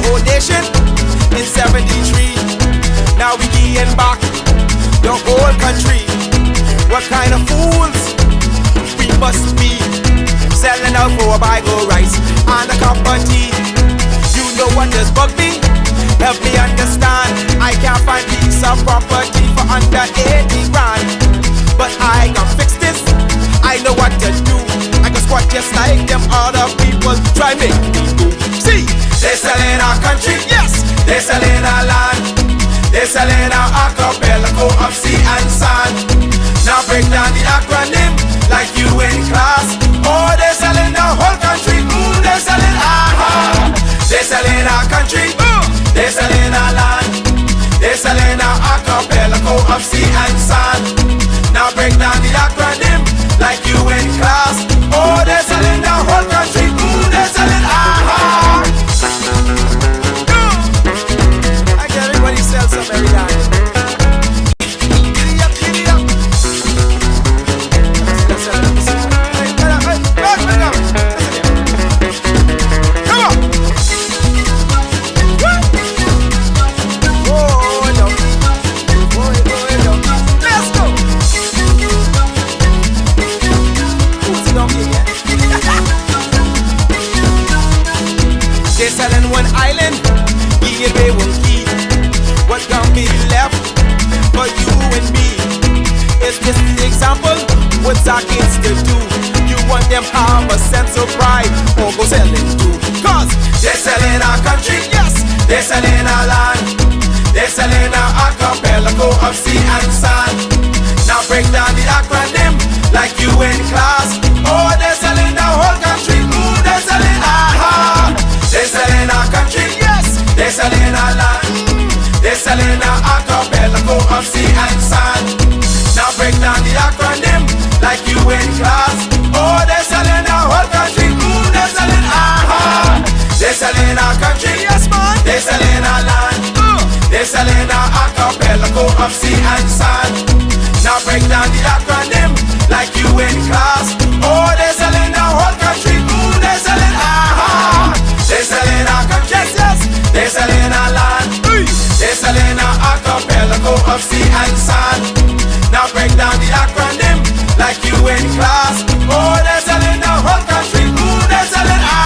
old nation in 73. Now we getting back the whole country. What kind of fools we must be, selling out for a bag of rice and a cup of tea. You know what does bug me? Help me understand. I can't find piece of property for under 80 grand, but I can fix this. I know what to do. I can squat just like them other people try make me do. See, they're selling our country, yes. They're selling our land. They're selling our archipelago of sea and sand. Now break down the acronym like you in class. Oh, they're selling the whole country. Ooh, they're selling our. They're selling our country. They're selling our land. They're selling our archipelago of sea and sand. Now break down the acronym like you in class. Oh, they're selling the whole country. Ooh, they're selling our. I get everybody sell some every day. Giddy up, giddy up. Come on. They're selling one island, yeah, they won't keep. What can be left for you and me? Is this the example? What's our kids to do? You want them have a sense of pride, or go selling too? Cause they're selling our country, yes. They're selling our land. They're selling our archipelago of sea and sand. Now break down the acronym like you in class. Oh, they're selling the whole country. Ooh, they're selling our. They're selling our country, yes. They're selling our land. They're selling our archipelago of sea and sand. Now break down the acronym like you in class. Oh, they're selling our whole country. Ooh, they're selling our. They're selling our country, yes man. They're selling our land. They're selling our archipelago of sea and sand. Now break down the acronym like you in class. Oh, they're selling the whole country. Ooh, they're selling our. They're selling our country, yes, yes. They're selling our land. They're selling our archipelago of sea and sand. Now break down the acronym like you in class. Oh, they're selling the whole country. Ooh, they're selling our.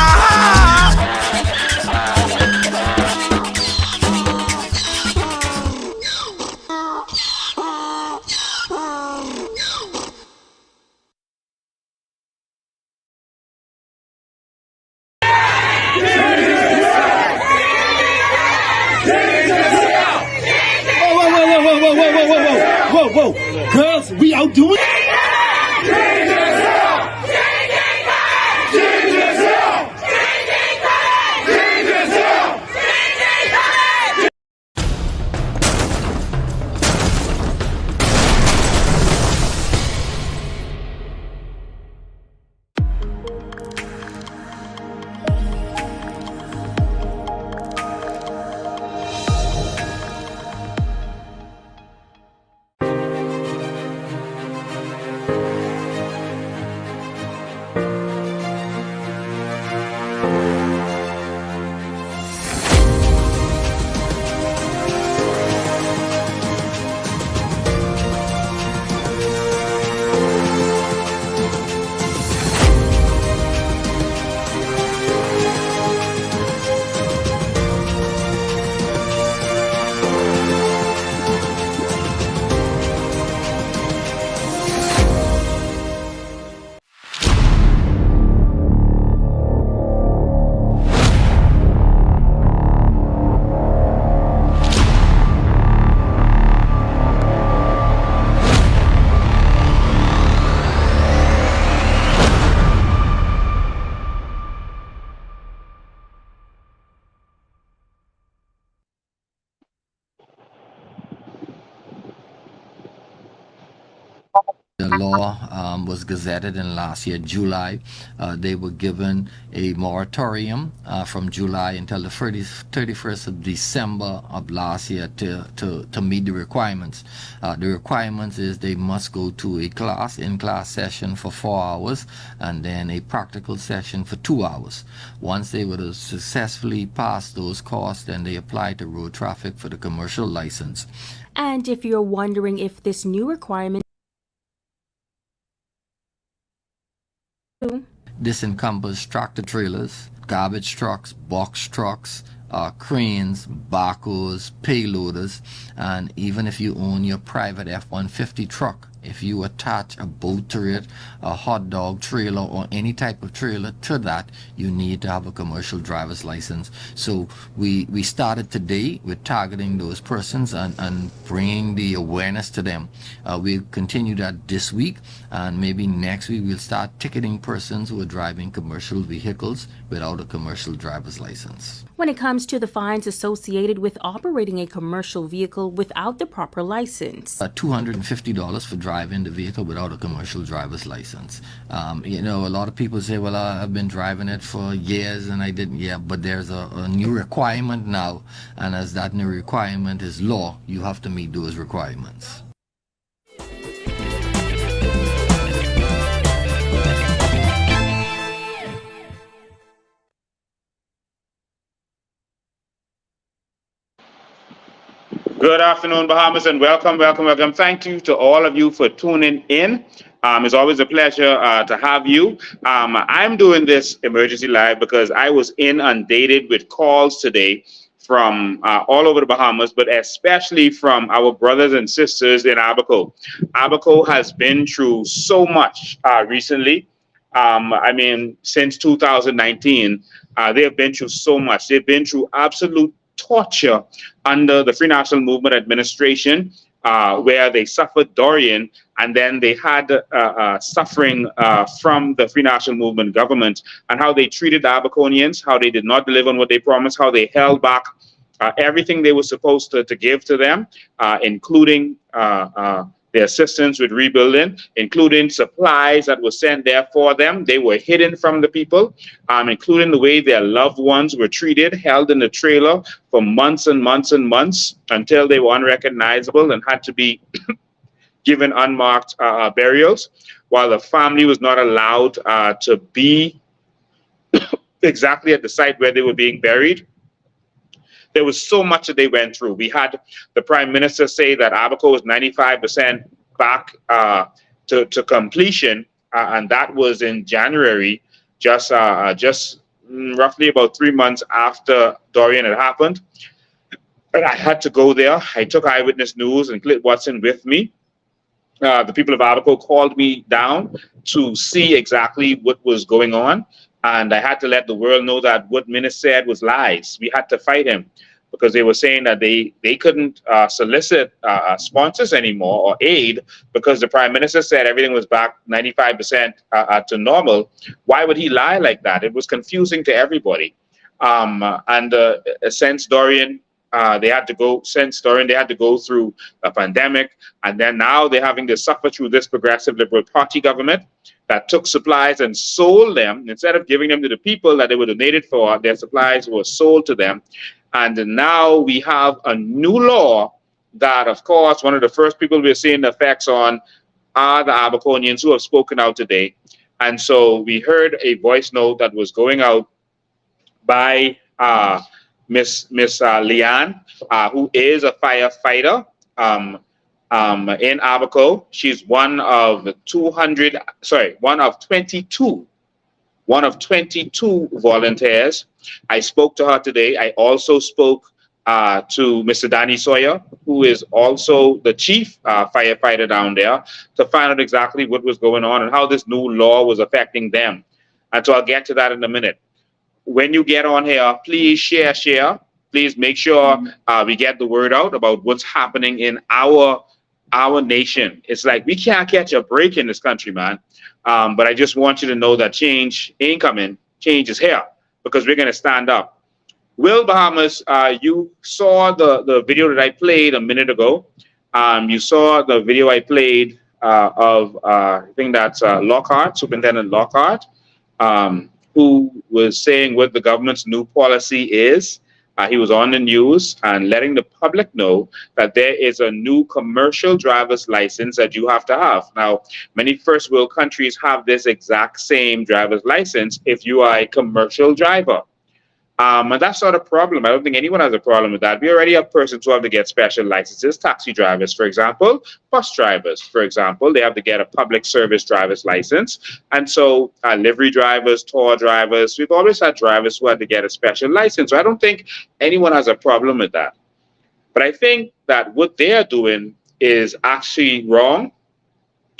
Whoa, girls, we outdoing. The law was gazetted in last year, July. They were given a moratorium from July until the 31st of December of last year to meet the requirements. The requirements is they must go to a in-class session for 4 hours and then a practical session for 2 hours. Once they would have successfully passed those courses, then they apply to road traffic for the commercial license. And if you're wondering if this new requirement This encompasses tractor trailers, garbage trucks, box trucks, cranes, backhoes, payloaders, and even if you own your private F-150 truck, if you attach a boat to it, a hot dog trailer, or any type of trailer to that, you need to have a commercial driver's license. So we started today with targeting those persons and bringing the awareness to them. We'll continue that this week, and maybe next week we'll start ticketing persons who are driving commercial vehicles without a commercial driver's license. when it comes to the fines associated with operating a commercial vehicle without the proper license. $250 for driving the vehicle without a commercial driver's license. A lot of people say, well, I've been driving it for years and I didn't. Yeah, but there's a new requirement now, and as that new requirement is law, you have to meet those requirements. Good afternoon, Bahamas, and welcome. Thank you to all of you for tuning in. It's always a pleasure to have you. I'm doing this emergency live because I was inundated with calls today from all over the Bahamas, but especially from our brothers and sisters in Abaco. Abaco has been through so much recently. Since 2019, they have been through so much. They've been through absolute torture under the Free National Movement administration, where they suffered Dorian, and then they had suffering from the Free National Movement government, and how they treated the Abaconians, how they did not deliver on what they promised, how they held back everything they were supposed to give to them, including the assistance with rebuilding, including supplies that were sent there for them. They were hidden from the people, including the way their loved ones were treated, held in the trailer for months and months and months until they were unrecognizable and had to be given unmarked burials, while the family was not allowed to be exactly at the site where they were being buried. There was so much that they went through. We had the Prime Minister say that Abaco was 95% back to completion, and that was in January, just roughly about 3 months after Dorian had happened. And I had to go there. I took Eyewitness News and Clint Watson with me. The people of Abaco called me down to see exactly what was going on. And I had to let the world know that what Minister said was lies. We had to fight him because they were saying that they couldn't solicit sponsors anymore or aid because the Prime Minister said everything was back 95% to normal. Why would he lie like that? It was confusing to everybody. Since Dorian, they had to go through a pandemic, and then now they're having to suffer through this progressive Liberal Party government that took supplies and sold them. Instead of giving them to the people that they were donated for, their supplies were sold to them. And now we have a new law that, of course, one of the first people we're seeing the effects on are the Abaconians who have spoken out today. And so we heard a voice note that was going out by Miss Leanne, who is a firefighter in Abaco. She's one of 22 volunteers. I spoke to her today. I also spoke to Mr. Danny Sawyer, who is also the chief firefighter down there, to find out exactly what was going on and how this new law was affecting them. And so I'll get to that in a minute. When you get on here, please share. Please make sure we get the word out about what's happening in our nation. It's like we can't catch a break in this country, man. But I just want you to know that change ain't coming. Change is here because we're going to stand up. Will Bahamas, you saw the video that I played a minute ago. You saw the video I played I think that's Lockhart, Superintendent Lockhart, who was saying what the government's new policy is. He was on the news and letting the public know that there is a new commercial driver's license that you have to have. Now, many first world countries have this exact same driver's license if you are a commercial driver. And that's not a problem. I don't think anyone has a problem with that. We already have persons who have to get special licenses. Taxi drivers, for example, bus drivers, for example, they have to get a public service driver's license. And so livery drivers, tour drivers, we've always had drivers who had to get a special license. So I don't think anyone has a problem with that. But I think that what they're doing is actually wrong.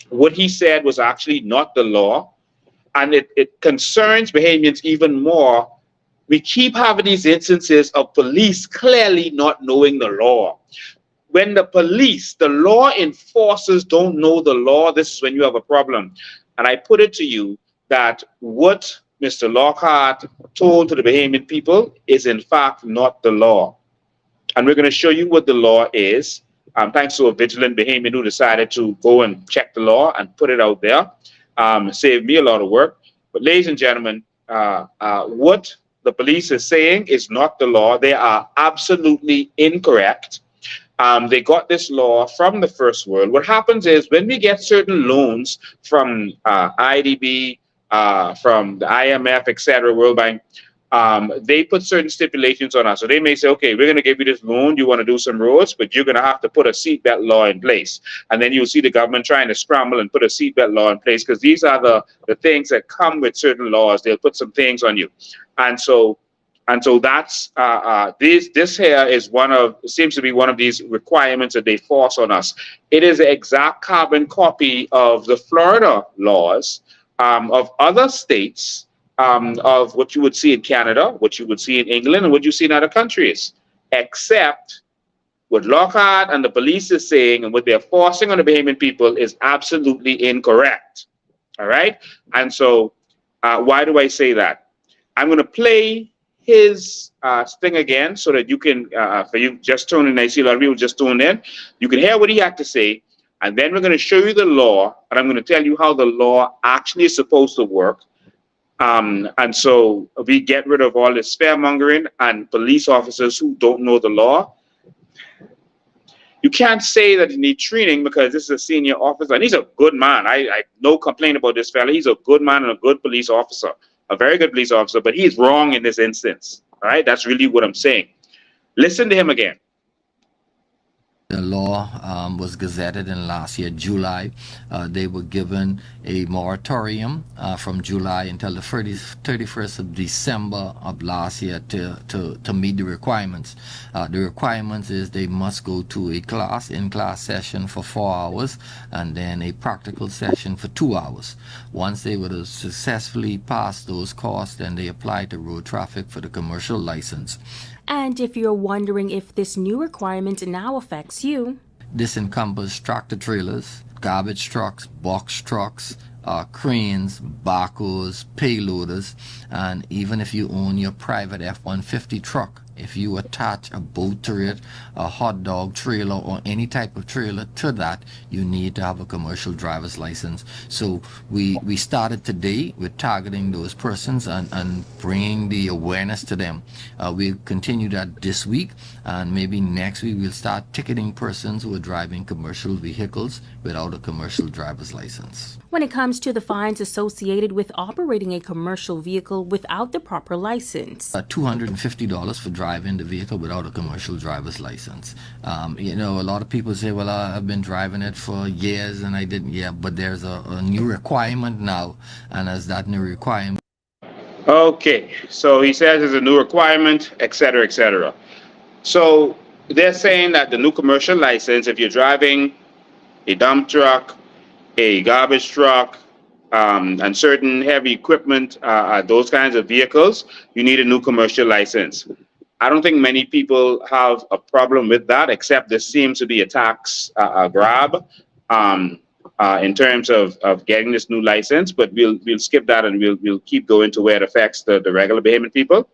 What he said was actually not the law. And it concerns Bahamians even more. We keep having these instances of police clearly not knowing the law. When the police, the law enforcers don't know the law, this is when you have a problem. And I put it to you that what Mr. Lockhart told to the Bahamian people is in fact not the law. And we're going to show you what the law is. Thanks to a vigilant Bahamian who decided to go and check the law and put it out there. Saved me a lot of work. But ladies and gentlemen, what the police is saying is not the law. They are absolutely incorrect. They got this law from the first world. What happens is when we get certain loans from IDB, from the IMF, etc., World Bank, they put certain stipulations on us. So they may say, okay, we're going to give you this loan. You want to do some roads, but you're going to have to put a seatbelt law in place. And then you'll see the government trying to scramble and put a seatbelt law in place because these are the things that come with certain laws. They'll put some things on you. And so that's this here is seems to be one of these requirements that they force on us. It is an exact carbon copy of the Florida laws of other states, of what you would see in Canada, what you would see in England, and what you see in other countries, except what Lockhart and the police is saying and what they're forcing on the Bahamian people is absolutely incorrect. All right? And so why do I say that? I'm going to play his thing again so that you can, for you just tuned in, I see a lot of people just tuned in, you can hear what he had to say, and then we're going to show you the law, and I'm going to tell you how the law actually is supposed to work. And so we get rid of all this scaremongering and police officers who don't know the law. You can't say that you need training because this is a senior officer, and he's a good man. I no complaint about this fella. He's a good man and a good police officer, a very good police officer, but he's wrong in this instance. All right, that's really what I'm saying. Listen to him again. The law was gazetted in last year, July. They were given a moratorium from July until the 31st of December of last year to meet the requirements. The requirements is they must go to a in-class session for 4 hours and then a practical session for 2 hours. Once they would have successfully passed those courses, then they apply to road traffic for the commercial license. And if you're wondering if this new requirement now affects you, this encompasses tractor trailers, garbage trucks, box trucks, cranes, backhoes, payloaders, and even if you own your private F-150 truck, if you attach a boat to it, a hot dog trailer, or any type of trailer to that, you need to have a commercial driver's license. So we started today with targeting those persons and bringing the awareness to them. We'll continue that this week, and maybe next week we'll start ticketing persons who are driving commercial vehicles without a commercial driver's license. When it comes to the fines associated with operating a commercial vehicle without the proper license, $250 for driving the vehicle without a commercial driver's license. You know, a lot of people say, well, I've been driving it for years and I didn't. Yeah, but there's a new requirement now, and as that new requirement. Okay, so he says there's a new requirement, etc., etc. So they're saying that the new commercial license, if you're driving a dump truck, a garbage truck, and certain heavy equipment, those kinds of vehicles, you need a new commercial license. I don't think many people have a problem with that, except this seems to be a tax grab in terms of getting this new license. But we'll skip that and we'll keep going to where it affects the regular Bahamian people.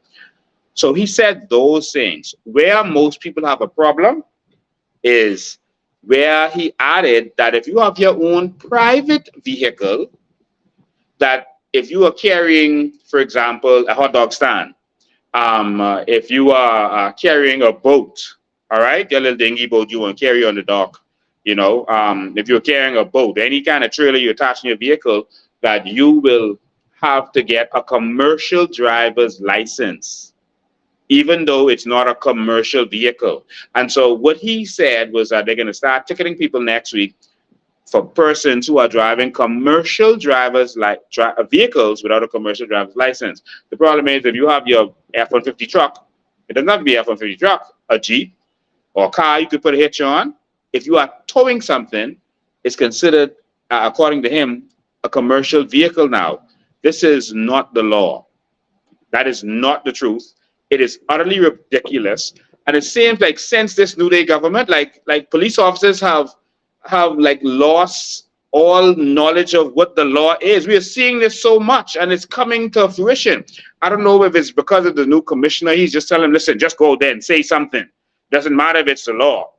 So he said those things. Where most people have a problem is where he added that if you have your own private vehicle, that if you are carrying, for example, a hot dog stand, if you are carrying a boat, all right, your little dinghy boat you want to carry on the dock, if you're carrying a boat, any kind of trailer you attach in your vehicle, that you will have to get a commercial driver's license, even though it's not a commercial vehicle. And so what he said was that they're going to start ticketing people next week for persons who are driving commercial vehicles without a commercial driver's license. The problem is if you have your F-150 truck, it doesn't have to be an F-150 truck, a Jeep or a car you could put a hitch on. If you are towing something, it's considered, according to him, a commercial vehicle now. This is not the law. That is not the truth. It is utterly ridiculous. And it seems like since this New Day government, like police officers have lost all knowledge of what the law is. We are seeing this so much and it's coming to fruition. I don't know if it's because of the new commissioner. He's just telling them, listen, just go there and say something. Doesn't matter if it's the law.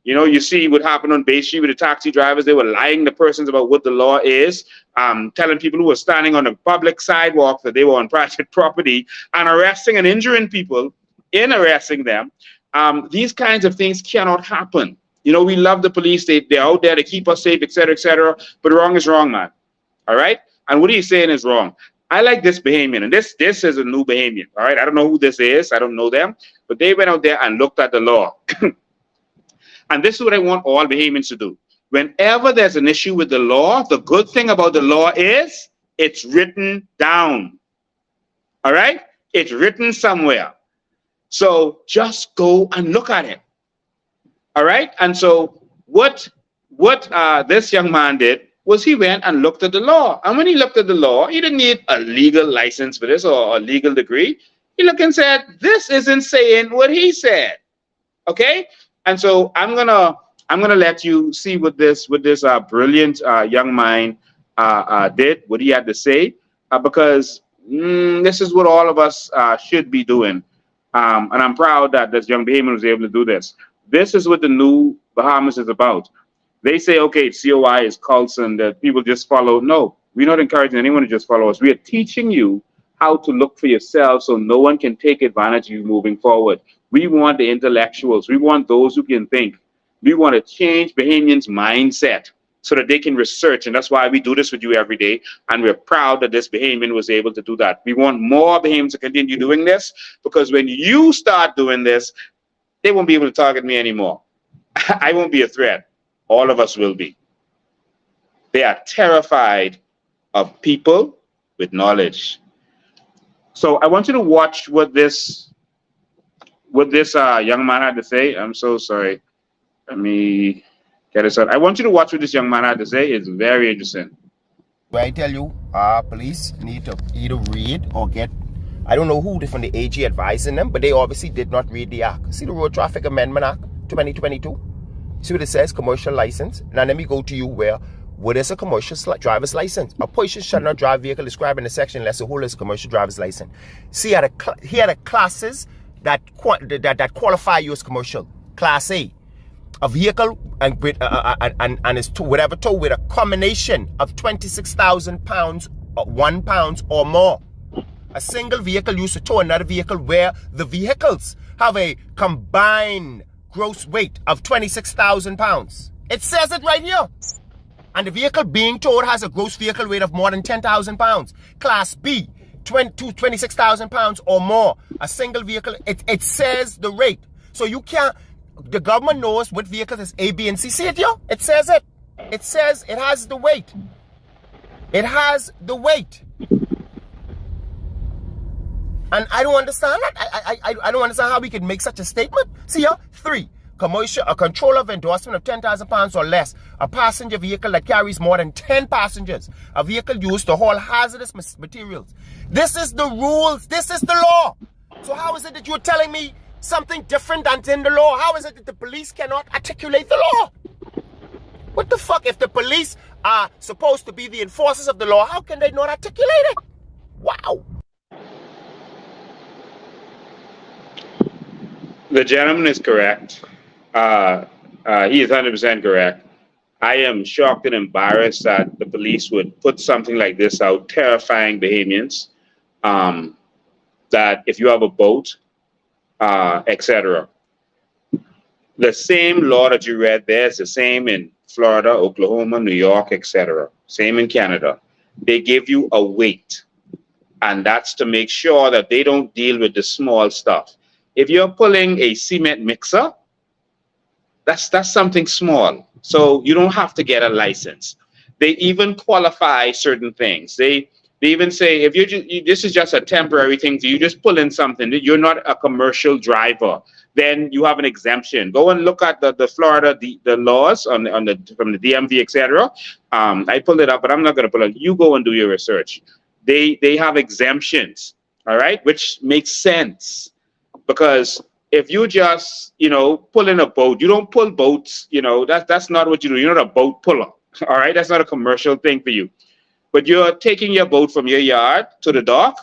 You see what happened on Bay Street with the taxi drivers. They were lying to persons about what the law is, telling people who were standing on the public sidewalk that they were on private property and arresting and injuring people in arresting them. These kinds of things cannot happen. We love the police. They're out there to keep us safe, et cetera, but wrong is wrong, man. All right? And what he's saying is wrong. I like this Bahamian, and this is a new Bahamian. All right? I don't know who this is. I don't know them. But they went out there and looked at the law. And this is what I want all Bahamians to do. Whenever there's an issue with the law, the good thing about the law is it's written down. All right? It's written somewhere. So just go and look at it. All right? And so what this young man did was he went and looked at the law. And when he looked at the law, he didn't need a legal license for this or a legal degree. He looked and said, this isn't saying what he said. Okay? And so I'm gonna let you see what this brilliant young mind did, what he had to say, because this is what all of us should be doing. And I'm proud that this young Bahamian was able to do this. This is what the new Bahamas is about. They say, okay, COI is cults and that people just follow. No, we're not encouraging anyone to just follow us. We are teaching you how to look for yourself so no one can take advantage of you moving forward. We want the intellectuals. We want those who can think. We want to change Bahamians' mindset so that they can research. And that's why we do this with you every day. And we're proud that this Bahamian was able to do that. We want more Bahamians to continue doing this, because when you start doing this, they won't be able to target me anymore. I won't be a threat. All of us will be. They are terrified of people with knowledge. So I want you to watch what this young man had to say. I'm so sorry. Let me get this out. I want you to watch what this young man had to say. It's very interesting. Where I tell you, police need to either read or get, I don't know who from the AG advising them, but they obviously did not read the act. See the Road Traffic Amendment Act 2022? See what it says, commercial license? Now let me go to you where, what is a commercial driver's license? A person shall not drive vehicle described in the section unless the holder is a commercial driver's license. See, here are the classes that qualify you as commercial. Class A, a vehicle and is whatever tow with a combination of 26,000 pounds, 1 pound or more. A single vehicle used to tow another vehicle where the vehicles have a combined gross weight of 26,000 pounds. It says it right here. And the vehicle being towed has a gross vehicle weight of more than 10,000 pounds. Class B, 26,000 pounds or more. A single vehicle, it says the rate. So you can't, the government knows what vehicles is A, B, and C. See it here? It says it. It says it has the weight. It has the weight. And I don't understand that. I don't understand how we can make such a statement. See here? 3. Commercial, a controller of endorsement of 10,000 pounds or less. A passenger vehicle that carries more than 10 passengers. A vehicle used to haul hazardous materials. This is the rules. This is the law. So how is it that you're telling me something different than in the law? How is it that the police cannot articulate the law? What the fuck? If the police are supposed to be the enforcers of the law, how can they not articulate it? Wow. The gentleman is correct. He is 100% correct. I am shocked and embarrassed that the police would put something like this out, terrifying Bahamians. Um, that if you have a boat, etc. The same law that you read there is the same in Florida, Oklahoma, New York, etc. Same in Canada. They give you a weight, and that's to make sure that they don't deal with the small stuff. If you're pulling a cement mixer, that's something small. So you don't have to get a license. They even qualify certain things. They even say if this is just a temporary thing, so you just pull in something. You're not a commercial driver. Then you have an exemption. Go and look at the Florida the laws on the from the DMV, etc. I pulled it up, but I'm not going to pull it. You go and do your research. They have exemptions, all right, which makes sense because if you just pull in a boat, you don't pull boats. That's not what you do. You're not a boat puller, all right. That's not a commercial thing for you. But you're taking your boat from your yard to the dock.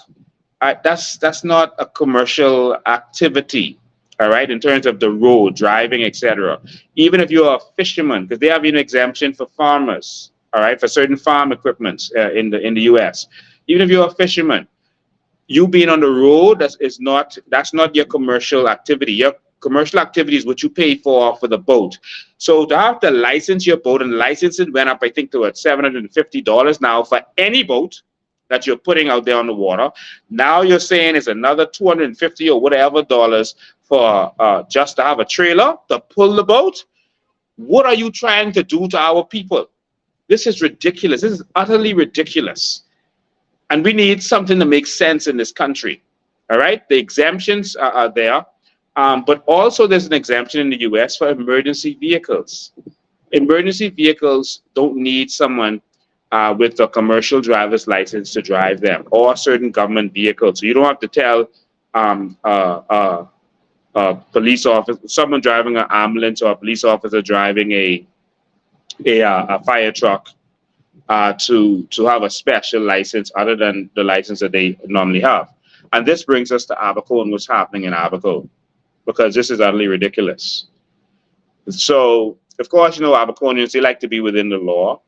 That's not a commercial activity, all right, in terms of the road, driving, etc. Even if you're a fisherman, because they have an exemption for farmers, all right, for certain farm equipments in the U.S. Even if you're a fisherman, you being on the road, that's not your commercial activity. Your commercial activity is what you pay for the boat. So to have to license your boat, and licensing went up, I think, to $750 now for any boat that you're putting out there on the water. Now you're saying it's another $250 or whatever dollars for just to have a trailer to pull the boat. What are you trying to do to our people? This is ridiculous. This is utterly ridiculous. And we need something to make sense in this country. All right? The exemptions are there. But also there's an exemption in the US for emergency vehicles. Emergency vehicles don't need someone with a commercial driver's license to drive them, or certain government vehicles. So you don't have to tell a police officer, someone driving an ambulance, or a police officer driving a fire truck to have a special license other than the license that they normally have. And this brings us to Abaco and what's happening in Abaco, because this is utterly ridiculous. So, of course, Abaconians, they like to be within the law.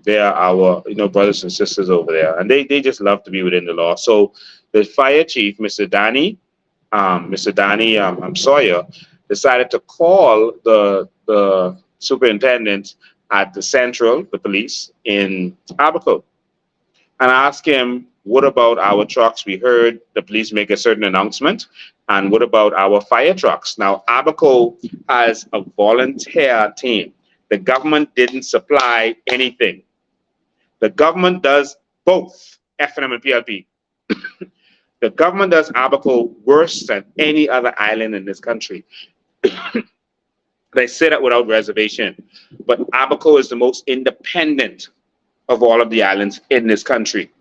They are our, brothers and sisters over there, and they just love to be within the law. So, the fire chief, Mr. Danny Sawyer, decided to call the superintendent at the police in Abaco, and ask him, what about our trucks? We heard the police make a certain announcement. And what about our fire trucks? Now, Abaco has a volunteer team. The government didn't supply anything. The government does both F&M and PLP. The government does Abaco worse than any other island in this country. They say that without reservation. But Abaco is the most independent of all of the islands in this country.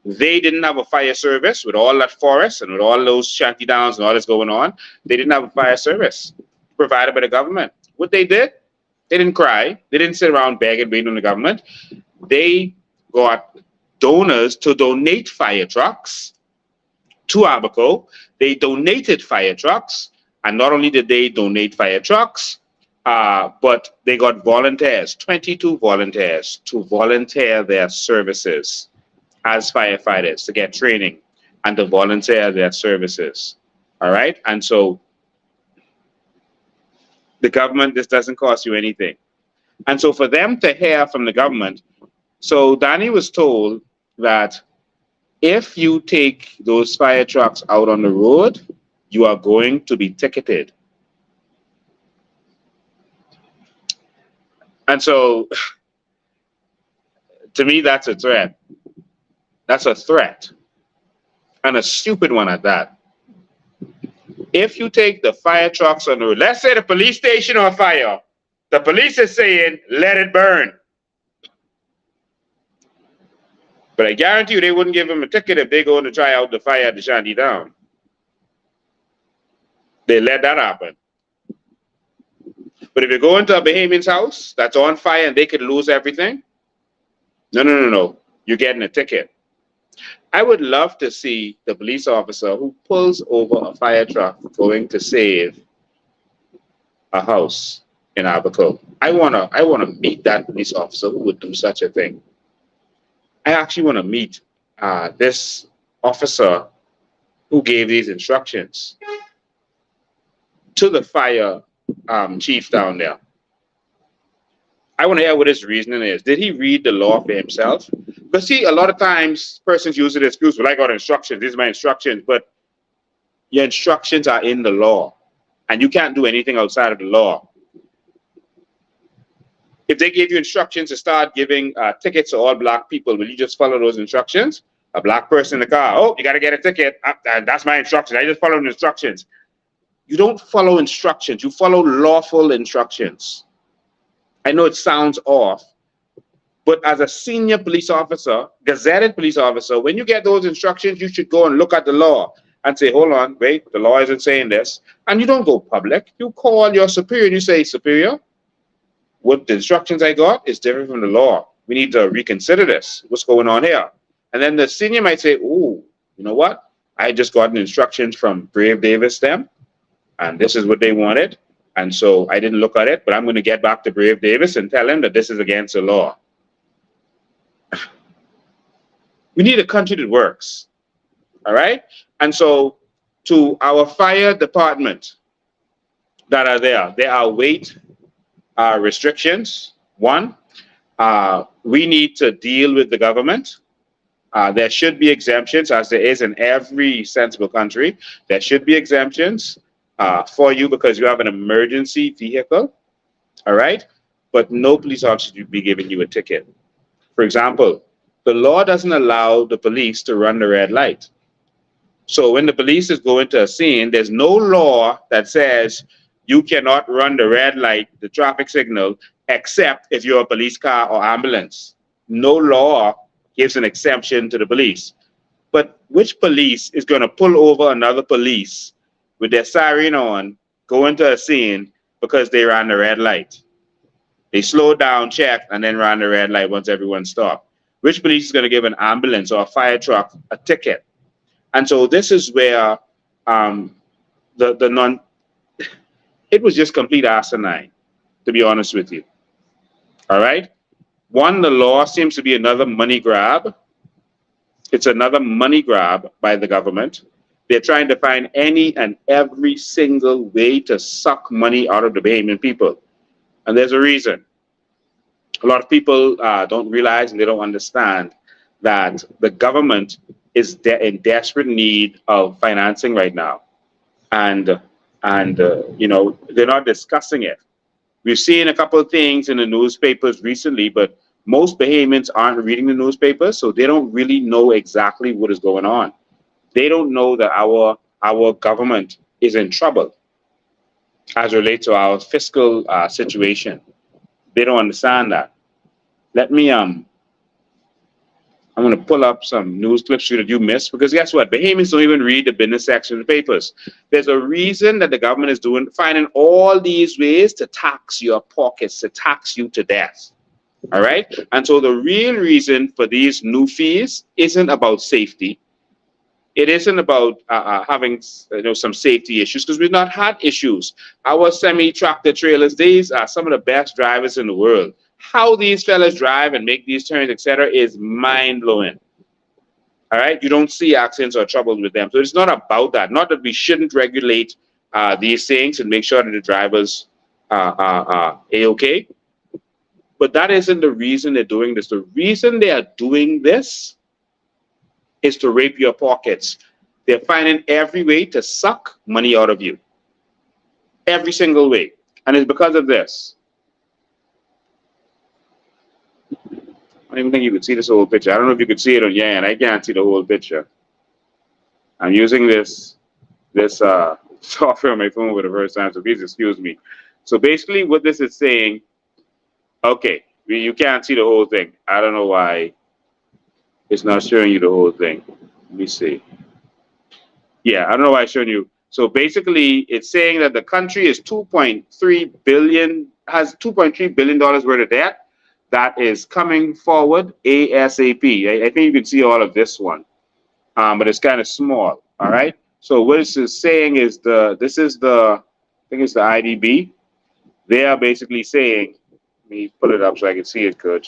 They didn't have a fire service with all that forest and with all those shanty downs and all that's going on. They didn't have a fire service provided by the government. What they did, they didn't cry. They didn't sit around begging, waiting on the government. They got donors to donate fire trucks to Abaco. They donated fire trucks. And not only did they donate fire trucks, but they got volunteers, 22 volunteers, to volunteer their services as firefighters, to get training and to volunteer their services. All right? And so the government, this doesn't cost you anything. And so for them to hear from the government, so Danny was told that if you take those fire trucks out on the road, you are going to be ticketed. And so to me, that's a threat. That's a threat, and a stupid one at that. If you take the fire trucks on the road, let's say the police station on fire, the police is saying, let it burn. But I guarantee you they wouldn't give them a ticket if they go to try out the fire at the shanty down. They let that happen. But if you go into a Bahamian's house that's on fire and they could lose everything, no. You're getting a ticket. I would love to see the police officer who pulls over a fire truck going to save a house in Abaco. I wanna meet that police officer who would do such a thing. I actually want to meet this officer who gave these instructions to the fire chief down there. I want to hear what his reasoning is. Did he read the law for himself? Because see, a lot of times persons use it as excuse. Well, I got instructions. These are my instructions, but your instructions are in the law, and you can't do anything outside of the law. If they gave you instructions to start giving tickets to all black people, will you just follow those instructions? A black person in the car, oh, you got to get a ticket. That's my instructions. I just follow the instructions. You don't follow instructions. You follow lawful instructions. I know it sounds off, but as a senior police officer, gazetted police officer, when you get those instructions, you should go and look at the law and say, hold on, wait, the law isn't saying this. And you don't go public. You call your superior and you say, superior, what the instructions I got is different from the law. We need to reconsider this. What's going on here? And then the senior might say, oh, you know what? I just got instructions from Brave Davis them, and this is what they wanted. And so I didn't look at it, but I'm going to get back to Brave Davis and tell him that this is against the law. We need a country that works. All right? And so to our fire department that are there are weight restrictions. One, we need to deal with the government. There should be exemptions, as there is in every sensible country. There should be exemptions for you because you have an emergency vehicle, all right? But no police officer should be giving you a ticket. For example, the law doesn't allow the police to run the red light. So when the police is going to a scene, there's no law that says you cannot run the red light, the traffic signal, except if you're a police car or ambulance. No law gives an exemption to the police. But which police is going to pull over another police with their siren on, go into a scene because they ran the red light? They slow down, check, and then ran the red light once everyone stopped. Which police is going to give an ambulance or a fire truck a ticket? And so this is where it was just complete asinine, to be honest with you. All right? One, the law seems to be another money grab. It's another money grab by the government. They're trying to find any and every single way to suck money out of the Bahamian people. And there's a reason. A lot of people don't realize and they don't understand that the government is in desperate need of financing right now. And you know, they're not discussing it. We've seen a couple of things in the newspapers recently, but most Bahamians aren't reading the newspapers, so they don't really know exactly what is going on. They don't know that our government is in trouble as relates to our fiscal situation. They don't understand that. Let me I'm going to pull up some news clips that you missed, because guess what? Bahamians don't even read the business section of the papers. There's a reason that the government is finding all these ways to tax your pockets, to tax you to death. All right? And so the real reason for these new fees isn't about safety. It isn't about having some safety issues, because we've not had issues. Our semi-tractor trailers, these are some of the best drivers in the world. How these fellas drive and make these turns, etc., is mind-blowing. All right? You don't see accidents or troubles with them. So it's not about that. Not that we shouldn't regulate these things and make sure that the drivers are A-okay. But that isn't the reason they're doing this. The reason they are doing this is to rape your pockets. They're finding every way to suck money out of you. Every single way. And it's because of this. I don't even think you could see this whole picture. I don't know if you could see it on Yan. I can't see the whole picture. I'm using this software on my phone for the first time, so please excuse me. So basically what this is saying, okay, you can't see the whole thing. I don't know why it's not showing you the whole thing. Let me see. Yeah, I don't know why it's showing you. So basically it's saying that the country is $2.3 billion, has $2.3 billion worth of debt. That is coming forward ASAP. I think you can see all of this one, but it's kind of small. All right. So what this is saying is I think it's the IDB. They are basically saying, let me pull it up so I can see it good.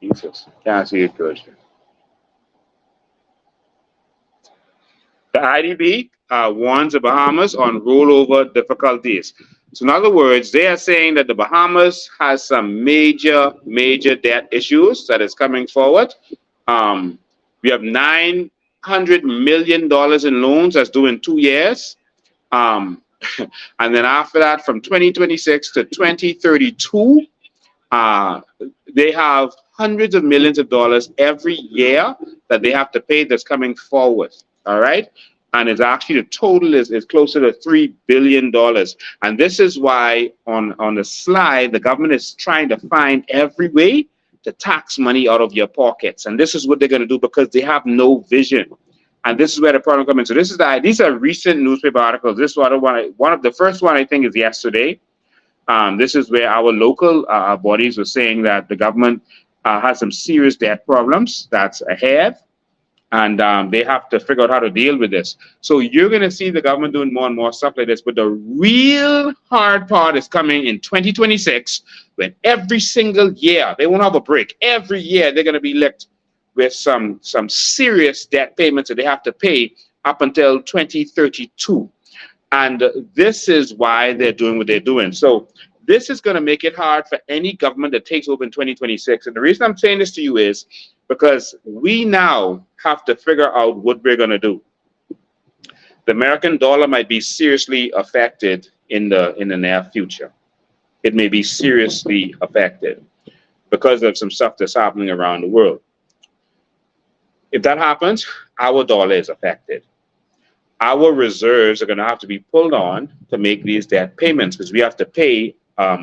Jesus, can't see it good. The IDB warns the Bahamas on rollover difficulties. So in other words, they are saying that the Bahamas has some major debt issues that is coming forward. We have $900 million in loans that's due in 2 years. And then after that, from 2026 to 2032, they have hundreds of millions of dollars every year that they have to pay that's coming forward. All right. And it's actually the total is closer to $3 billion. And this is why on the slide, the government is trying to find every way to tax money out of your pockets. And this is what they're going to do because they have no vision. And this is where the problem comes in. So this is these are recent newspaper articles. This one of the first one I think is yesterday. This is where our local bodies were saying that the government has some serious debt problems that's ahead, and they have to figure out how to deal with this. So you're going to see the government doing more and more stuff like this, but the real hard part is coming in 2026, when every single year, they won't have a break. Every year, they're going to be licked with some serious debt payments that they have to pay up until 2032. And this is why they're doing what they're doing. So this is going to make it hard for any government that takes over in 2026. And the reason I'm saying this to you is because we now have to figure out what we're going to do. The American dollar might be seriously affected in the near future. It may be seriously affected because of some stuff that's happening around the world. If that happens, our dollar is affected. Our reserves are going to have to be pulled on to make these debt payments because we have to pay all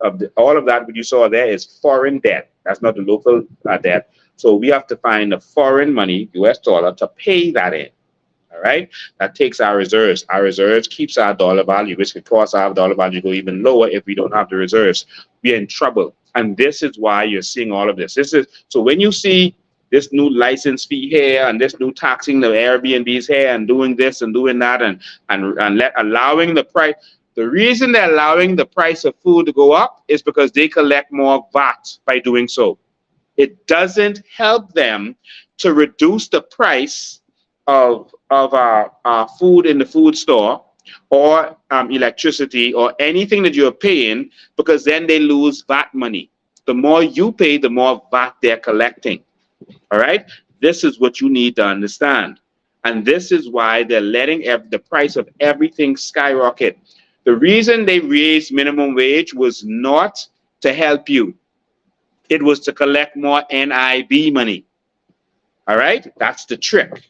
of that what you saw there is foreign debt. That's not the local debt. So we have to find the foreign money, US dollar, to pay that in. All right. That takes our reserves. Our reserves keeps our dollar value, which could cause our dollar value to go even lower if we don't have the reserves. We're in trouble. And this is why you're seeing all of this. So when you see this new license fee here and this new taxing the Airbnbs here and doing this and doing that and allowing the price. The reason they're allowing the price of food to go up is because they collect more VAT by doing so. It doesn't help them to reduce the price of food in the food store or electricity or anything that you're paying, because then they lose VAT money. The more you pay, the more VAT they're collecting. All right. This is what you need to understand. And this is why they're letting the price of everything skyrocket. The reason they raised minimum wage was not to help you. It was to collect more NIB money. All right. That's the trick.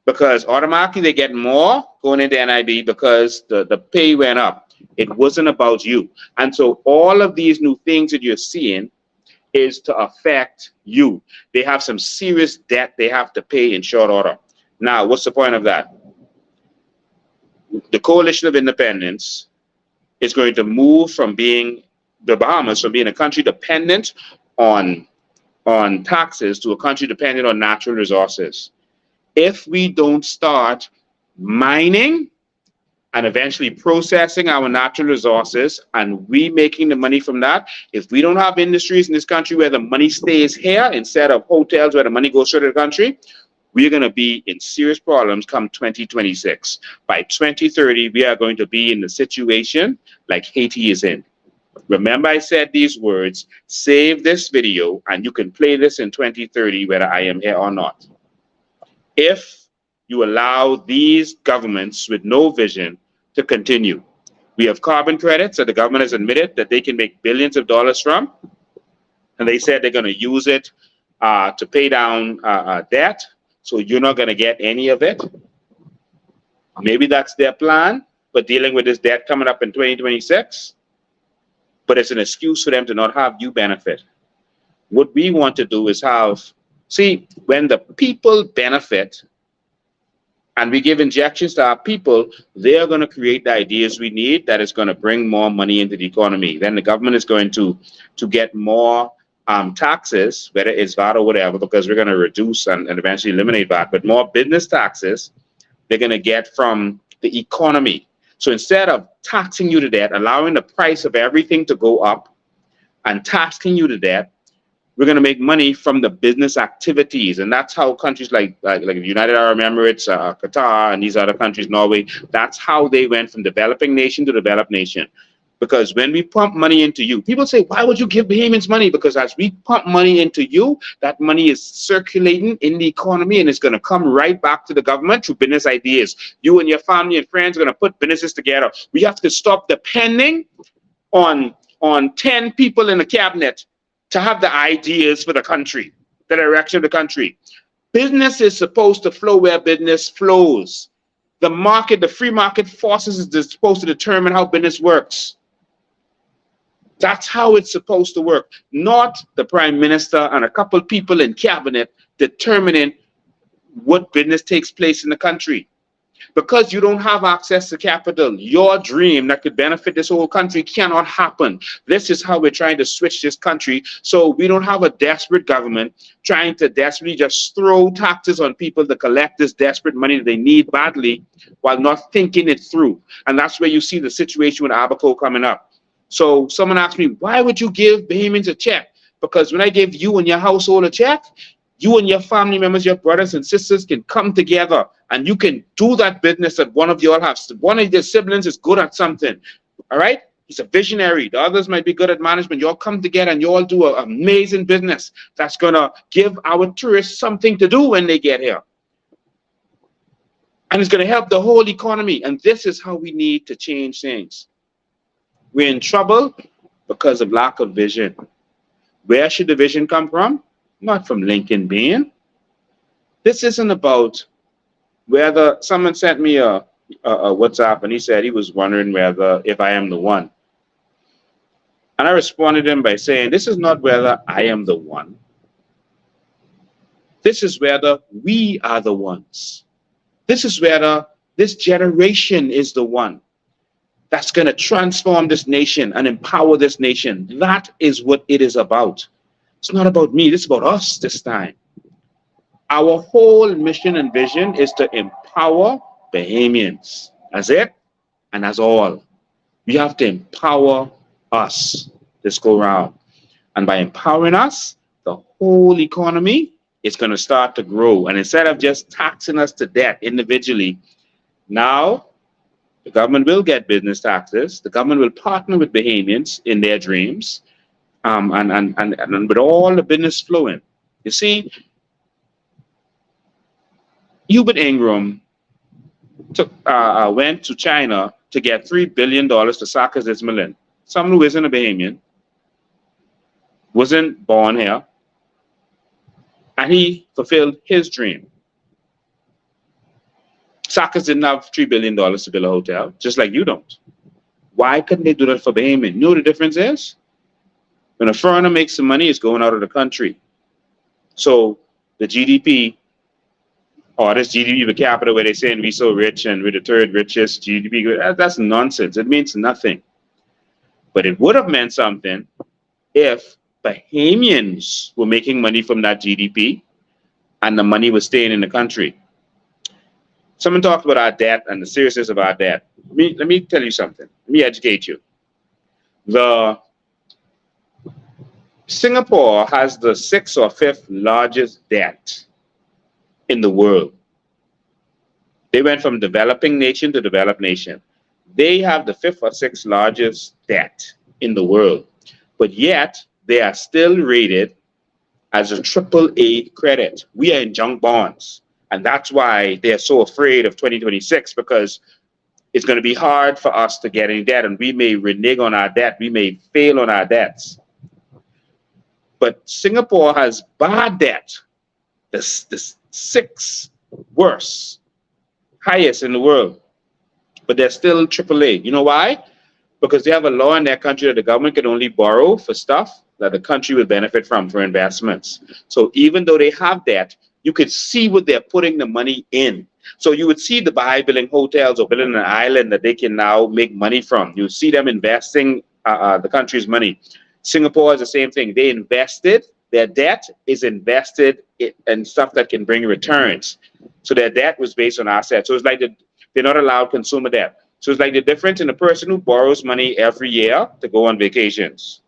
Because automatically they get more going into NIB because the pay went up. It wasn't about you. And so all of these new things that you're seeing is to affect you. They have some serious debt they have to pay in short order. Now, what's the point of that? The Coalition of Independence is going to move from being the Bahamas, from being a country dependent on taxes to a country dependent on natural resources. If we don't start mining and eventually processing our natural resources and we making the money from that, if we don't have industries in this country where the money stays here instead of hotels where the money goes straight to the country, we're going to be in serious problems come 2026. By 2030, we are going to be in the situation like Haiti is in. Remember I said these words, save this video, and you can play this in 2030 whether I am here or not. If you allow these governments with no vision to continue. We have carbon credits that the government has admitted that they can make billions of dollars from. And they said they're going to use it to pay down debt. So you're not going to get any of it. Maybe that's their plan for dealing with this debt coming up in 2026. But it's an excuse for them to not have you benefit. What we want to do is when the people benefit, and we give injections to our people, they are going to create the ideas we need that is going to bring more money into the economy. Then the government is going to get more taxes, whether it's VAT or whatever, because we're going to reduce and eventually eliminate VAT, but more business taxes they're going to get from the economy. So instead of taxing you to death, allowing the price of everything to go up and taxing you to death, we're going to make money from the business activities. And that's how countries like the United Arab Emirates, Qatar, and these other countries, Norway, that's how they went from developing nation to developed nation. Because when we pump money into you, people say, why would you give Bahamians money? Because as we pump money into you, that money is circulating in the economy and it's going to come right back to the government through business ideas. You and your family and friends are going to put businesses together. We have to stop depending on 10 people in the cabinet to have the ideas for the country, the direction of the country. Business is supposed to flow where business flows. The market, the free market forces is supposed to determine how business works. That's how it's supposed to work, not the prime minister and a couple people in cabinet determining what business takes place in the country. Because you don't have access to capital, your dream that could benefit this whole country cannot happen. This is how we're trying to switch this country so we don't have a desperate government trying to desperately just throw taxes on people to collect this desperate money that they need badly while not thinking it through. And that's where you see the situation with Abaco coming up. So someone asked me, why would you give Bahamians a check? Because when I give you and your household a check, you and your family members, your brothers and sisters can come together and you can do that business that one of you all has. One of your siblings is good at something, all right? He's a visionary. The others might be good at management. You all come together and you all do an amazing business that's going to give our tourists something to do when they get here. And it's going to help the whole economy. And this is how we need to change things. We're in trouble because of lack of vision. Where should the vision come from? Not from Lincoln Bean. This isn't about whether someone sent me a WhatsApp and he said he was wondering whether if I am the one. And I responded to him by saying, this is not whether I am the one. This is whether we are the ones. This is whether this generation is the one that's going to transform this nation and empower this nation. That is what it is about. It's not about me. It's about us this time. Our whole mission and vision is to empower Bahamians. That's it. And that's all. We have to empower us this go round. And by empowering us, the whole economy is going to start to grow. And instead of just taxing us to death individually, now the government will get business taxes. The government will partner with Bahamians in their dreams, and with all the business flowing. You see, Hubert Ingram went to China to get $3 billion to Sakas Ismailin, someone who isn't a Bahamian, wasn't born here, and he fulfilled his dream. Sakas didn't have $3 billion to build a hotel, just like you don't. Why couldn't they do that for Bahamian? You know what the difference is? When a foreigner makes some money, it's going out of the country. So the GDP, or this GDP per capita where they're saying we're so rich and we're the third richest GDP, that's nonsense. It means nothing. But it would have meant something if Bahamians were making money from that GDP and the money was staying in the country. Someone talked about our debt and the seriousness of our debt. Let me tell you something. Let me educate you. Singapore has the 6th or 5th largest debt in the world. They went from developing nation to developed nation. They have the 5th or 6th largest debt in the world, but yet they are still rated as a AAA credit. We are in junk bonds. And that's why they're so afraid of 2026, because it's going to be hard for us to get any debt, and we may renege on our debt. We may fail on our debts. But Singapore has bad debt, the 6th worst, highest in the world. But they're still AAA. You know why? Because they have a law in their country that the government can only borrow for stuff that the country will benefit from for investments. So even though they have debt, you could see what they're putting the money in. So you would see the Baha'i building hotels or building an island that they can now make money from. You see them investing the country's money. Singapore is the same thing. They invested, their debt is invested in stuff that can bring returns. So their debt was based on assets. So it's like they're not allowed consumer debt. So it's like the difference in a person who borrows money every year to go on vacations.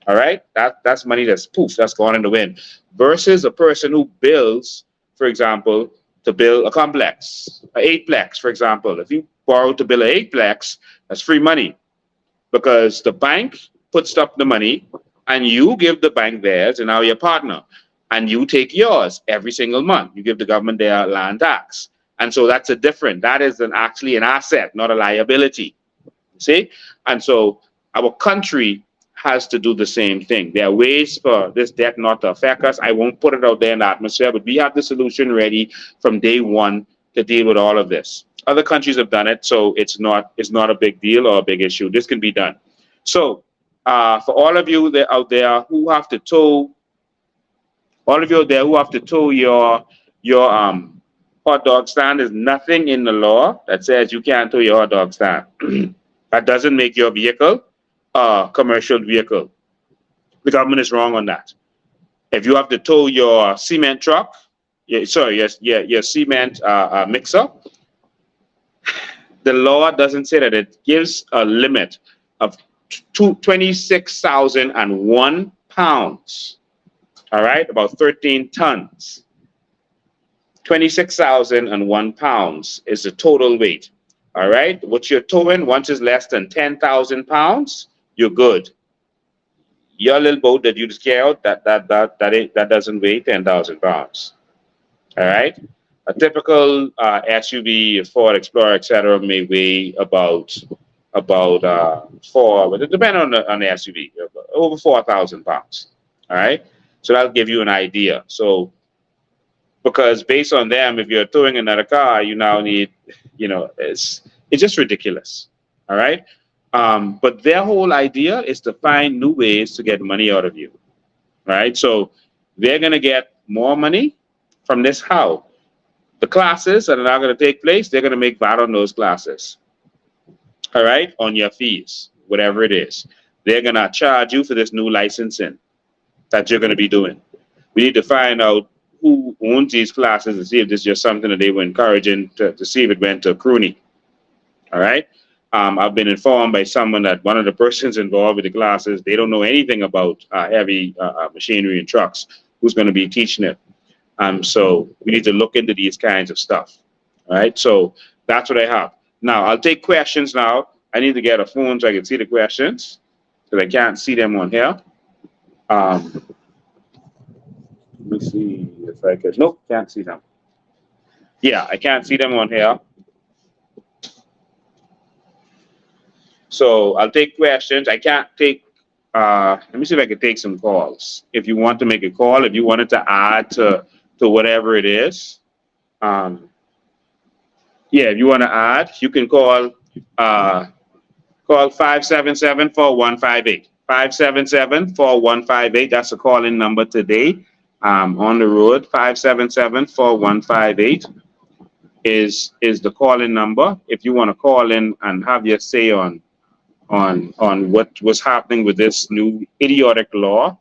All right, that's money that's poof, that's gone in the wind. Versus a person who builds, for example, to build a complex, an eightplex, for example. If you borrow to build an eightplex, that's free money because the bank puts up the money and you give the bank theirs and now you're a partner and you take yours every single month. You give the government their land tax. And so that's a different, that is actually an asset, not a liability. See? And so our country has to do the same thing. There are ways for this debt not to affect us. I won't put it out there in the atmosphere, but we have the solution ready from day one to deal with all of this. Other countries have done it, so it's not a big deal or a big issue. This can be done. So for all of you that out there who have to tow, your hot dog stand, there's nothing in the law that says you can't tow your hot dog stand. That doesn't make your vehicle a commercial vehicle. The government is wrong on that. If you have to tow your cement truck, your cement mixer, the law doesn't say that. It gives a limit of 26,001 pounds. All right, about 13 tons. 26,001 pounds is the total weight. All right, what you're towing, once it's less than 10,000 pounds, you're good. Your little boat that you just carry out, that doesn't weigh 10,000 pounds. All right, a typical SUV, Ford Explorer, etc., may weigh about four, but it depends on the SUV, over 4,000 pounds. All right, so that'll give you an idea. So, because based on them, if you're towing another car, you now need, it's just ridiculous. All right. But their whole idea is to find new ways to get money out of you. Right. So they're going to get more money from this. How? The classes that are now going to take place, they're going to make VAT on those classes. All right. On your fees, whatever it is, they're going to charge you for this new licensing that you're going to be doing. We need to find out who owns these classes and see if this is just something that they were encouraging to see if it went to Crooney. All right. I've been informed by someone that one of the persons involved with the classes, they don't know anything about heavy machinery and trucks. Who's going to be teaching it? So we need to look into these kinds of stuff. All right. So that's what I have. Now I'll take questions now. I need to get a phone so I can see the questions because I can't see them on here. Let me see if I can. Nope, can't see them. Yeah, I can't see them on here. So I'll take questions. I can't take, let me see if I can take some calls. If you want to make a call, if you wanted to add to whatever it is. Yeah, if you want to add, you can call 577-4158. 577-4158. That's the call-in number today. On the road, 577-4158 is the call-in number. If you want to call in and have your say on what was happening with this new idiotic law,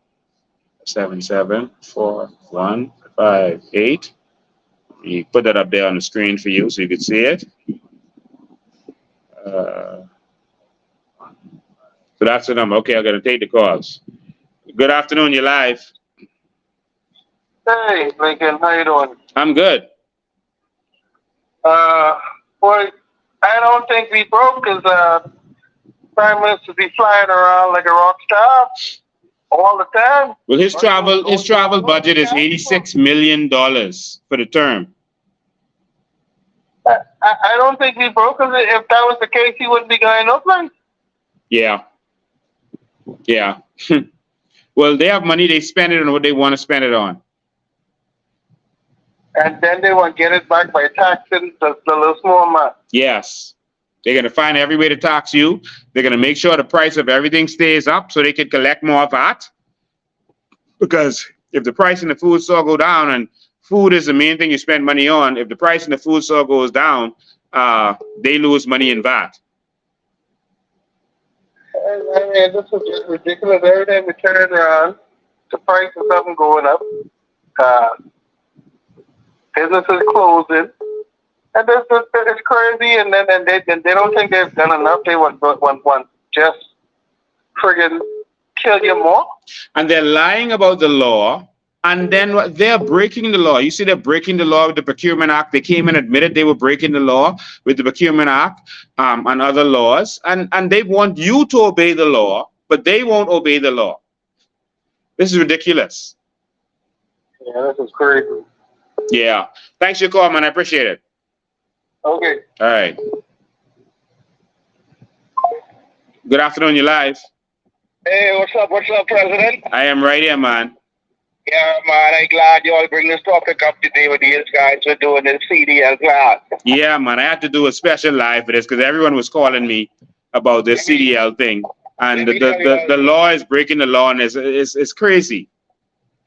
774-4158. We put that up there on the screen for you so you can see it. So that's the number. Okay, I'm going to take the calls. Good afternoon, you're live. Hey, Lincoln, how you doing? I'm good. Boy, I don't think we broke because Prime Minister be flying around like a rock star all the time. Well, his travel budget is $86 million for the term. I don't think we broke because if that was the case, he wouldn't be going up, man. Yeah. Yeah. Well, they have money. They spend it on what they want to spend it on. And then they want to get it back by taxing the little small amount. Yes. They're going to find every way to tax you. They're going to make sure the price of everything stays up so they can collect more VAT. Because if the price in the food store go down, and food is the main thing you spend money on, if the price in the food store goes down, they lose money in VAT. I mean, this is just ridiculous. Every time we turn around, the price of something going up. Businesses closing, And it's crazy, and they don't think they've done enough. They want just friggin' kill you more. And they're lying about the law, and then they're breaking the law. You see, they're breaking the law with the Procurement Act. They came and admitted they were breaking the law with the Procurement Act and other laws, and they want you to obey the law, but they won't obey the law. This is ridiculous. Yeah, this is crazy. Yeah. Thanks for your call, man. I appreciate it. Okay. All right. Good afternoon. You're live. Hey, what's up? What's up, President? I am right here, man. Yeah, man. I'm glad you all bring this topic up today with these guys who are doing this CDL class. Yeah, man. I had to do a special live for this because everyone was calling me about this CDL thing, and the law is breaking the law, and it's crazy.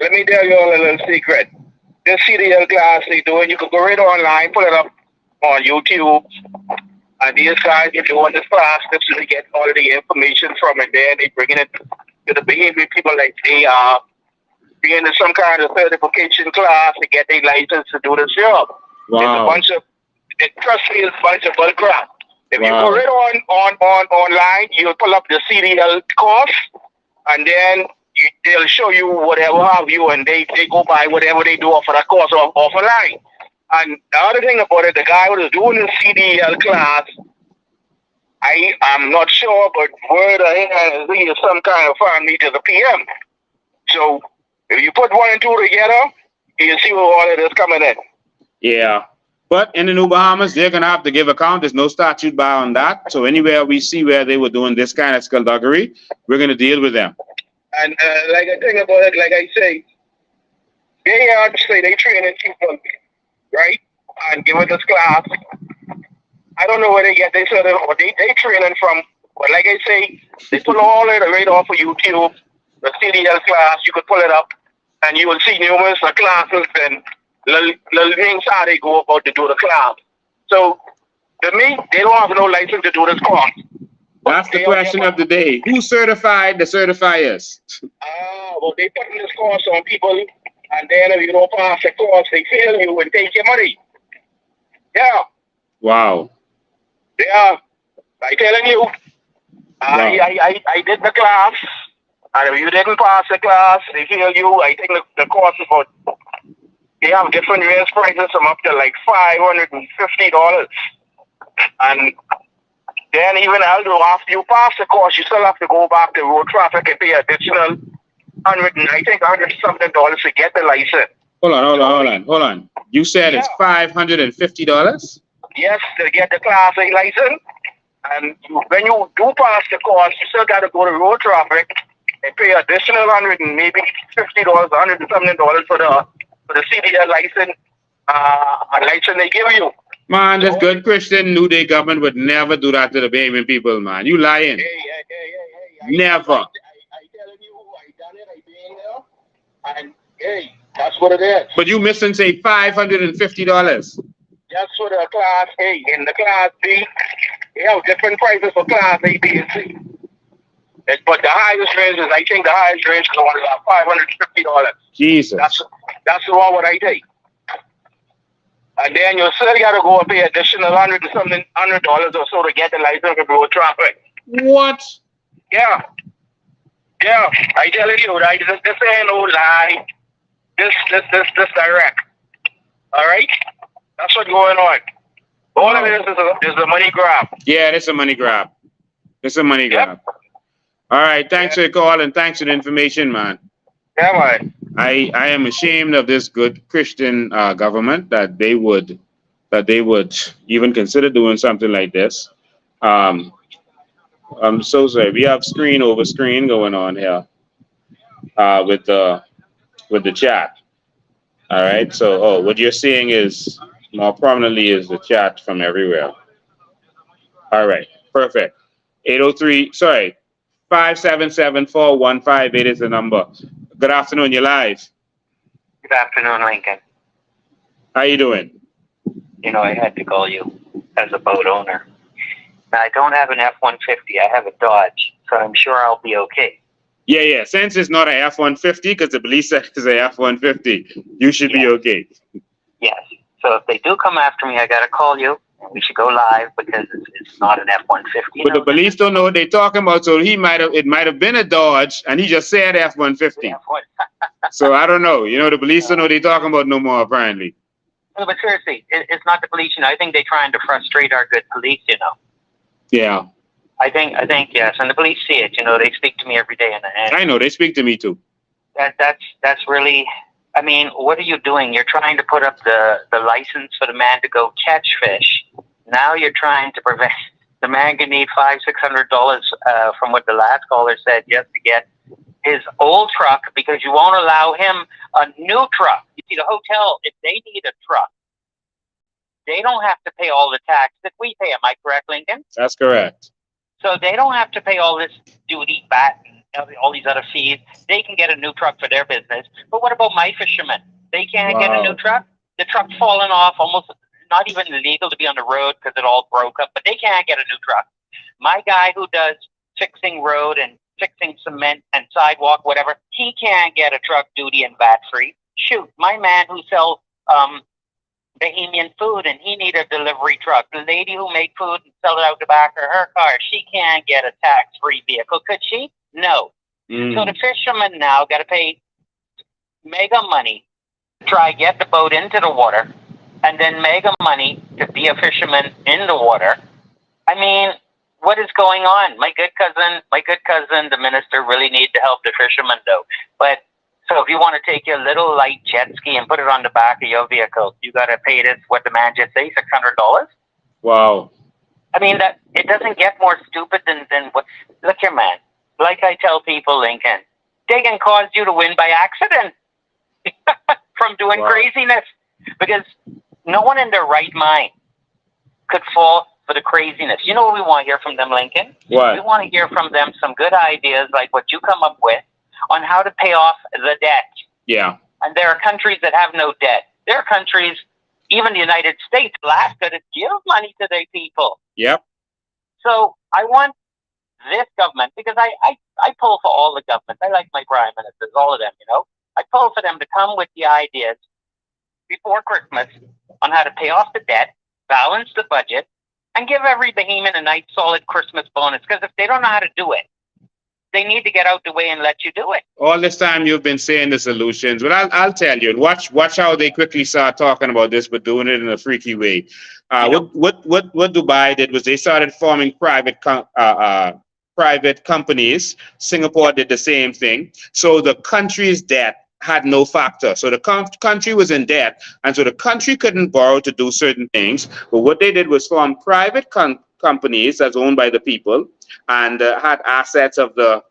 Let me tell you all a little secret. This CDL class they doing, you can go right online, pull it up on YouTube. And these guys, if you want this class, this is to get all of the information from it there. They bringing it to the behavior people like they are being in some kind of certification class to get their license to do this job. Wow. It's a bunch of, trust me, it's a bunch of bull crap. If you go right on online, you'll pull up the CDL course, and then they'll show you whatever have you, and they go by whatever they do for that course offline. And the other thing about it, the guy who was doing the CDL class, I'm not sure, but word I hear is he is some kind of family to the PM. So if you put 1 and 2 together, you see where all of this coming in. Yeah. But in the New Bahamas, they're going to have to give account. There's no statute bar on that. So anywhere we see where they were doing this kind of skullduggery, we're going to deal with them. And like I think about it, like I say, they say they training people, right? And give it this class. I don't know where they get this or they training from. But like I say, they put all of it right off of YouTube. The CDL class, you could pull it up, and you will see numerous classes and little things how they go about to do the class. So, to me, they don't have no license to do this course. That's the question of the day. Who certified the certifiers? Well, they put in this course on people, and then if you don't pass the course, they fail you and take your money. Yeah. Wow. Yeah. I'm telling you, I did the class, and if you didn't pass the class, they fail you. I think the course is about, they have different race prices from up to like $550. And then even although after you pass the course, you still have to go back to road traffic and pay additional $100 something to get the license. Hold on. You said it's $550? Yes, to get the Class A license. And when you do pass the course, you still got to go to road traffic and pay additional $100 and maybe $50, $100 and something for the CDL license, license they give you. Man, this good Christian New Day government would never do that to the Bahamian people, man. You lying. Hey. Never. I telling you, I done it, I been there. And hey, that's what it is. But you missing say $550. That's for the Class A. In the Class B, they have different prices for Class A, B, and C. But the highest range is, I think the highest range is only about $550. Jesus. That's the one what I take. And then you still got to go and pay additional $100 or so to get the license for road traffic. What? Yeah. I telling you, right? This ain't no lie. This direct. All right? That's what's going on. All of this is a money grab. Yeah, it's a money grab. It's a money grab. All right, thanks for the call and thanks for the information, man. Yeah, man. I am ashamed of this good Christian government that they would even consider doing something like this. I'm so sorry. We have screen over screen going on here with the chat. All right. So, what you're seeing is more prominently is the chat from everywhere. All right. Perfect. 577-4158 is the number. Good afternoon. You're live. Good afternoon, Lincoln. How you doing? You know, I had to call you as a boat owner. Now, I don't have an F-150. I have a Dodge, so I'm sure I'll be okay. Yeah. Since it's not a F-150, because the police said it's a F-150, you should be okay. Yes. So So if they do come after me, I got to call you. And we should go live because it's not an F-150. But the police don't know what they're talking about, so it might have been a Dodge, and he just said F-150. So I don't know. You know, the police don't know what they're talking about no more, apparently. No, but seriously, it's not the police. You know, I think they're trying to frustrate our good police. You know. Yeah. I think yes, and the police see it. You know, they speak to me every day, and I know they speak to me too. That's really. I mean, what are you doing? You're trying to put up the license for the man to go catch fish. Now you're trying to prevent the man can need $500-600 from what the last caller said just to get his old truck because you won't allow him a new truck. You see, the hotel, if they need a truck, they don't have to pay all the tax that we pay. Am I correct, Lincoln? That's correct. So they don't have to pay all this duty, VAT, and all these other fees. They can get a new truck for their business. But what about my fishermen? They can't get a new truck. The truck's fallen off, almost not even legal to be on the road because it all broke up. But they can't get a new truck. My guy who does fixing road and fixing cement and sidewalk, whatever, he can't get a truck duty and VAT free. Shoot, my man who sells Bahamian food and he need a delivery truck. The lady who make food and sell it out the back of her car, she can't get a tax-free vehicle. Could she? No. So the fishermen now got to pay mega money to try get the boat into the water and then mega money to be a fisherman in the water. I mean, what is going on? My good cousin, the minister, really need to help the fishermen though. But so if you want to take your little light jet ski and put it on the back of your vehicle, you got to pay this, what the man just say, $600? Wow. I mean, that it doesn't get more stupid than what. Look here, man. Like I tell people, Lincoln, they can cause you to win by accident from doing craziness because no one in their right mind could fall for the craziness. You know what we want to hear from them, Lincoln? What? We want to hear from them some good ideas like what you come up with on how to pay off the debt. Yeah. And there are countries that have no debt. There are countries, even the United States, Alaska, that give money to their people. Yep. So I want this government, because I pull for all the governments. I like my prime ministers, all of them, you know. I pull for them to come with the ideas before Christmas on how to pay off the debt, balance the budget, and give every Bahamian a nice solid Christmas bonus. Because if they don't know how to do it, they need to get out the way and let you do it. All this time you've been saying the solutions, but I'll tell you, and watch how they quickly start talking about this, but doing it in a freaky way. What Dubai did was they started forming private companies. Singapore did the same thing. So the country's debt had no factor. So the country was in debt, and so the country couldn't borrow to do certain things. But what they did was form private companies that's owned by the people and had assets of the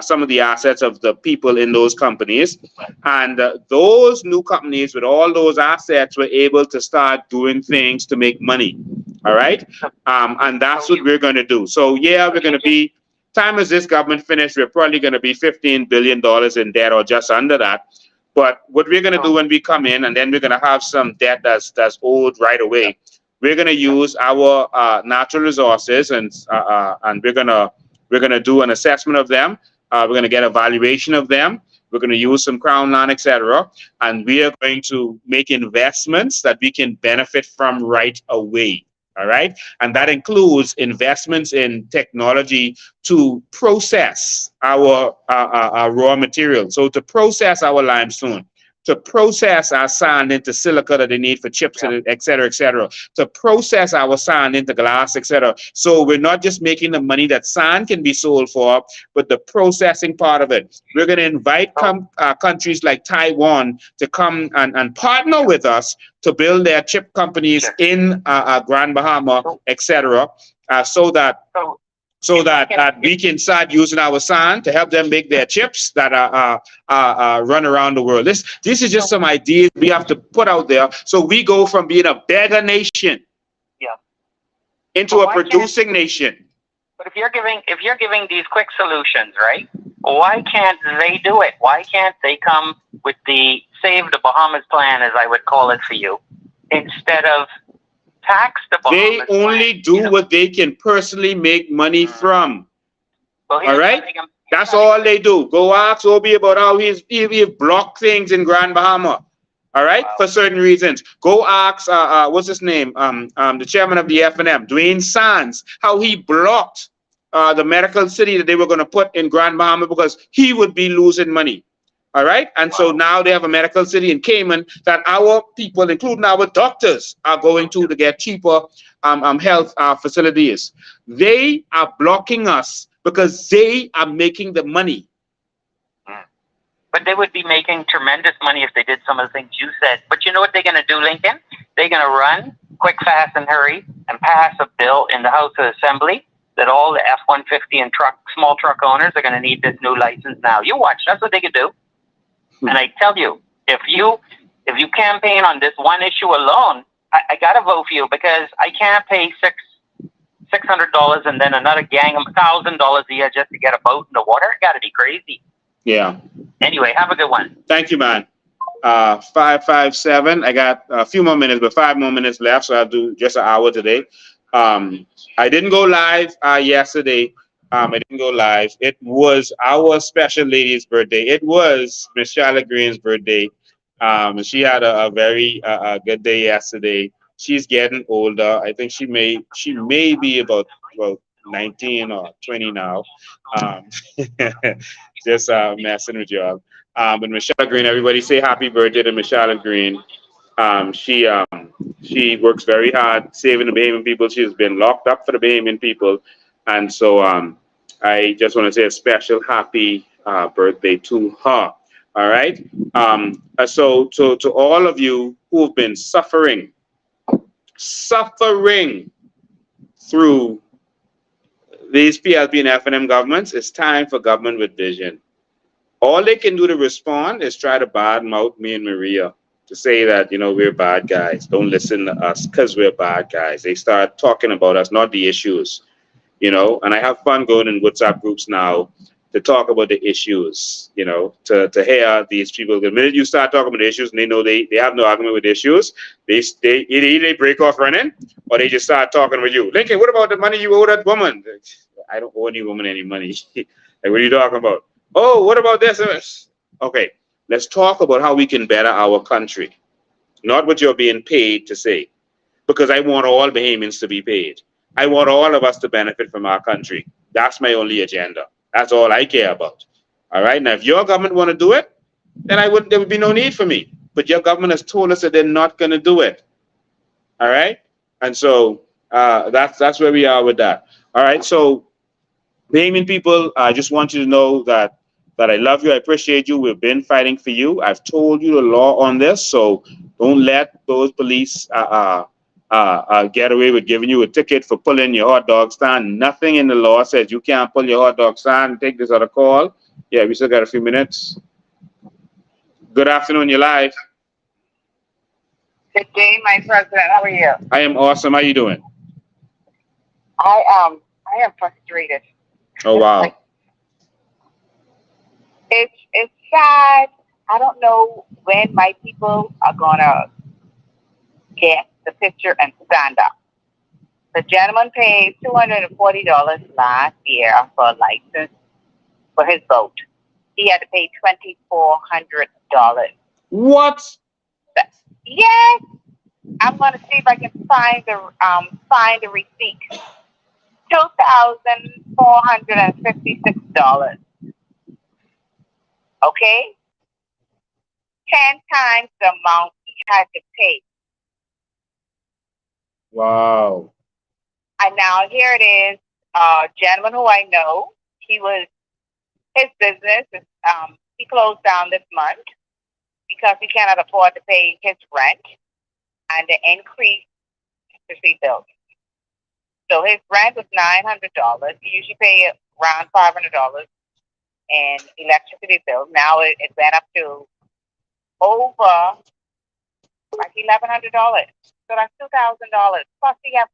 some of the assets of the people in those companies, and those new companies with all those assets were able to start doing things to make money. All right, and that's what we're going to do. So yeah, we're going to be, time as this government finished, we're probably going to be $15 billion in debt or just under that. But what we're going to do when we come in, and then we're going to have some debt that's owed right away. We're going to use our natural resources, and we're going to do an assessment of them. We're going to get a valuation of them. We're going to use some crown land, etc. And we are going to make investments that we can benefit from right away. All right. And that includes investments in technology to process our raw material. So to process our limestone, to process our sand into silica that they need for chips, et cetera, to process our sand into glass, etc. So we're not just making the money that sand can be sold for, but the processing part of it. We're going to invite countries like Taiwan to come and partner with us to build their chip companies in Grand Bahama, etc. So that we can start using our sand to help them make their chips that run around the world. This is just some ideas we have to put out there, so we go from being a better nation into a producing nation. But if you're giving these quick solutions, right? Why can't they do it? Why can't they come with the Save the Bahamas plan, as I would call it for you, instead of tax the Bahamas? They only do what they can personally make money from. Well, all right? That's all they do. Go ask Obi about how he's blocked things in Grand Bahama. All right, for certain reasons. Go ask what's his name? The chairman of the FNM, Dwayne Sands, how he blocked the medical city that they were going to put in Grand Bahama because he would be losing money. All right, and so now they have a medical city in Cayman that our people, including our doctors, are going to get cheaper health facilities. They are blocking us because they are making the money. But they would be making tremendous money if they did some of the things you said. But you know what they're going to do, Lincoln? They're going to run quick, fast, and hurry and pass a bill in the House of Assembly that all the F-150 and small truck owners are going to need this new license now. You watch. That's what they could do. And I tell you, if you campaign on this one issue alone, I got to vote for you because I can't pay $600 and then another gang of $1,000 a year just to get a boat in the water. It got to be crazy. Yeah. Anyway, have a good one. Thank you, man. 557. I got a few more minutes, but 5 more minutes left, so I'll do just an hour today. I didn't go live yesterday. I didn't go live. It was our special lady's birthday. It was Miss Charlotte Green's birthday. She had a very good day yesterday. She's getting older. I think she may be about 19 or 20 now. Just messing with y'all. But Michelle Green, everybody say happy birthday to Michelle Green. She works very hard saving the Bahamian people. She's been locked up for the Bahamian people. And so I just want to say a special happy birthday to her. All right. So to all of you who have been suffering through these PLP and FNM governments, it's time for government with vision. All they can do to respond is try to badmouth me and Maria to say that, we're bad guys. Don't listen to us because we're bad guys. They start talking about us, not the issues, and I have fun going in WhatsApp groups now to talk about the issues, to hear these people. The minute you start talking about the issues and they know they have no argument with issues, they either they break off running or they just start talking with you. Lincoln, what about the money you owe that woman? I don't owe any woman any money. Like, what are you talking about? Oh, what about this? Okay, let's talk about how we can better our country, not what you're being paid to say, because I want all Bahamians to be paid. I want all of us to benefit from our country. That's my only agenda. That's all I care about. All right. Now, if your government want to do it, then there would be no need for me. But your government has told us that they're not going to do it. All right. And so that's where we are with that. All right. So, Bahamian people, I just want you to know that I love you. I appreciate you. We've been fighting for you. I've told you the law on this. So don't let those police get away with giving you a ticket for pulling your hot dog stand. Nothing in the law says you can't pull your hot dog stand and take this other call. Yeah, we still got a few minutes. Good afternoon, you're live. Good day, my president. How are you? I am awesome. How you doing? I am frustrated. Oh wow. It's sad. I don't know when my people are gonna get the picture and stand up. The gentleman paid $240 last year for a license for his boat. He had to pay $2,400. What? Yes. I'm gonna see if I can find the receipt. $2,456. Okay? 10 times the amount he had to pay. Wow. And now here it is, a gentleman who I know, his business is, he closed down this month because he cannot afford to pay his rent and the increased electricity bill. So his rent was $900. He usually pay around $500 in electricity bill. Now it went up to over like $1,100. So that's $2,000. Plus he have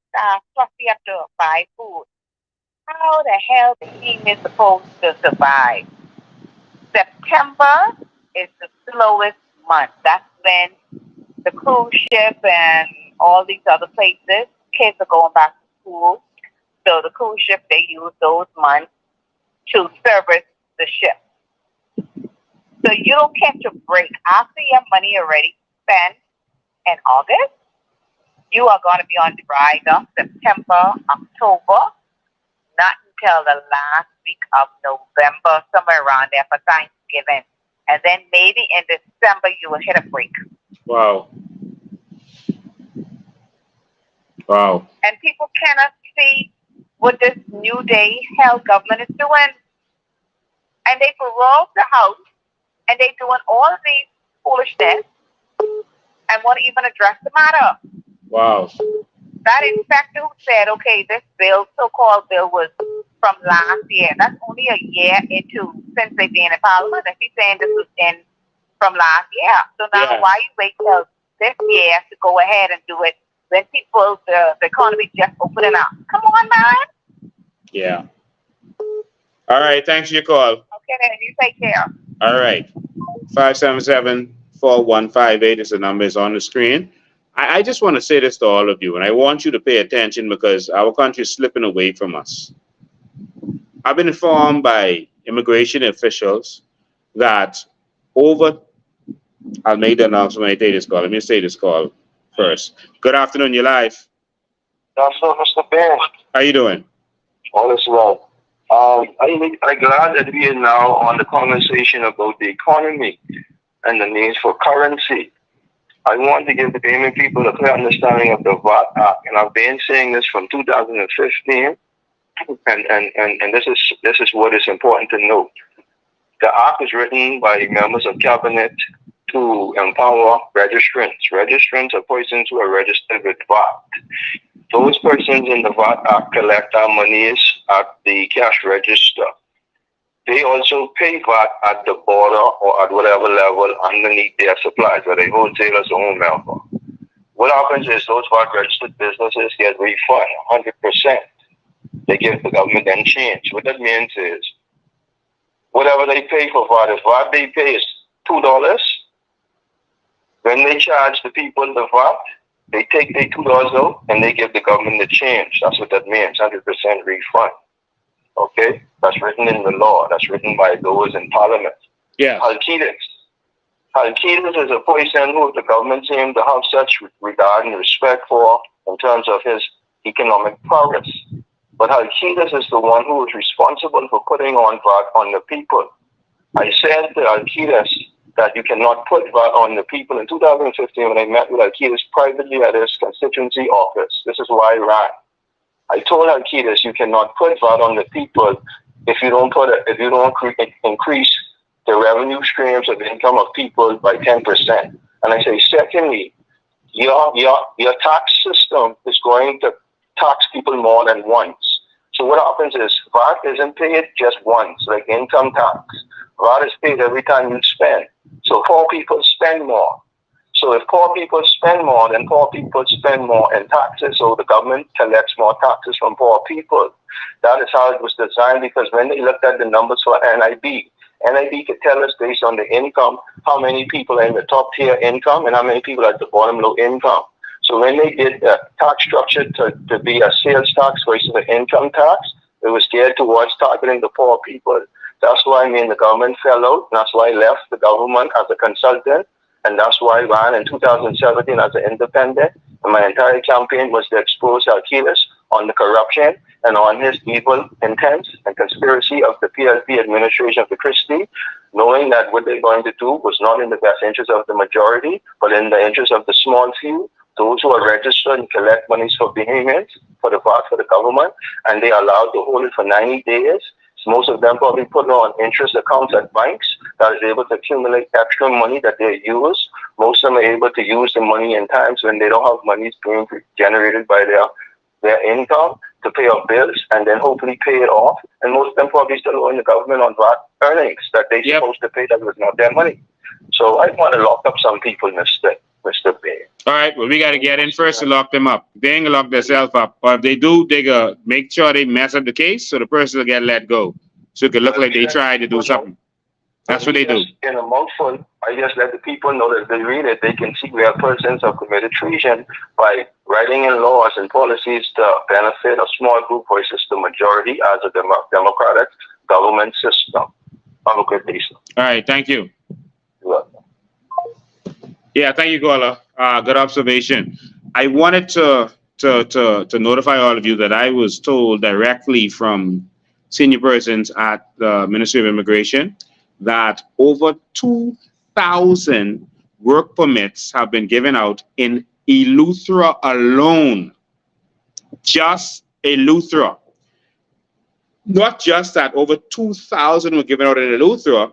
to buy food. How the hell the team is supposed to survive? September is the slowest month. That's when the cruise ship and all these other places, kids are going back to school. So the cruise ship, they use those months to service the ship. So you don't catch a break after your money already spend in August, you are going to be on the ride of September, October, not until the last week of November, somewhere around there for Thanksgiving. And then maybe in December, you will hit a break. Wow. Wow. And people cannot see what this New Day hell government is doing. And they prorogue the House, and they doing all of these foolishness and won't even address the matter. Wow. That inspector who said, okay, this bill, so-called bill, was from last year. That's only a year into since they've been in Parliament. And he's saying this was in from last year. So now why you wait till this year to go ahead and do it when people, the economy just opening up? Come on, man. Yeah. All right. Thanks for your call. Okay, then you take care. All right. 577-4158 is the number is on the screen. I just want to say this to all of you, and I want you to pay attention because our country is slipping away from us. I've been informed by immigration officials that I'll make the announcement when I take this call. Let me say this call first. Good afternoon, you're live. Good afternoon, Mr. Ben. How you doing? All is well. I'm glad that we are now on the conversation about the economy and the needs for currency. I want to give the payment people a clear understanding of the VAT Act, and I've been saying this from 2015, and this is what is important to note. The Act is written by members of Cabinet to empower registrants. Registrants are persons who are registered with VAT. Those persons in the VAT Act collect our monies at the cash register. They also pay VAT at the border or at whatever level underneath their supplies, whether they wholesalers or home member. What happens is those VAT registered businesses get refund 100%. They give the government then change. What that means is whatever they pay for VAT, if VAT they pay is $2, when they charge the people the VAT, they take their $2 out and they give the government the change. That's what that means, 100% refund. Okay? That's written in the law. That's written by those in Parliament. Yeah. Alcides is a person who the government seems to have such regard and respect for in terms of his economic prowess. But Alcides is the one who is responsible for putting on VAT on the people. I said to Alcides that you cannot put VAT on the people. In 2015, when I met with Alcides privately at his constituency office, this is why I ran. I told Alcides you cannot put VAT on the people if you don't increase the revenue streams of income of people by 10%. And I say, secondly, your tax system is going to tax people more than once. So what happens is VAT isn't paid just once, like income tax. VAT is paid every time you spend. So poor people spend more. So if poor people spend more, then poor people spend more in taxes. So the government collects more taxes from poor people. That is how it was designed, because when they looked at the numbers for NIB could tell us based on the income how many people are in the top tier income and how many people are at the bottom low income. So when they did the tax structure to be a sales tax versus an income tax, it was geared towards targeting the poor people. That's why the government fell out. And that's why I left the government as a consultant. And that's why I ran in 2017 as an independent. And my entire campaign was to expose Alcides on the corruption and on his evil intent and conspiracy of the PLP administration of the Christie, knowing that what they're going to do was not in the best interest of the majority, but in the interest of the small few, those who are registered and collect monies for payments for the VAT for the government, and they are allowed to hold it for 90 days. Most of them probably put on interest accounts at banks that is able to accumulate extra money that they use. Most of them are able to use the money in times when they don't have money being generated by their income to pay off bills and then hopefully pay it off. And most of them probably still owe the government on VAT earnings that they're supposed to pay that was not their money. So I want to lock up some people, Mr. Bay. All right, well, we got to get in first to lock them up. They ain't gonna lock themselves up. Or if they do, they gonna make sure they mess up the case so the person will get let go. So it could look like they tried to do something. That's what they do. In a mouthful, I just let the people know that if they read it, they can see where persons have committed treason by writing in laws and policies to benefit a small group versus the majority as a democratic government system. Have a good day, sir. All right, thank you. You're welcome. Yeah, thank you, Gola. Good observation. I wanted to notify all of you that I was told directly from senior persons at the Ministry of Immigration that over 2,000 work permits have been given out in Eleuthera alone. Just Eleuthera. Not just that, over 2,000 were given out in Eleuthera,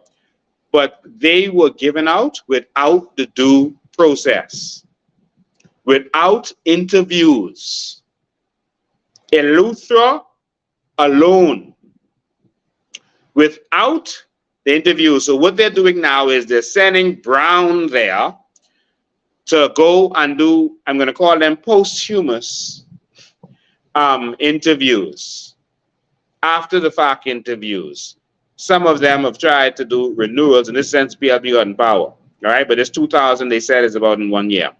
but they were given out without the due process, without interviews. Eleuthera alone, without the interviews. So what they're doing now is they're sending Brown there to go and do, I'm going to call them posthumous interviews, after the fact interviews. Some of them have tried to do renewals. In this sense, PLP got in power. All right, but this 2,000 they said is about in 1 year.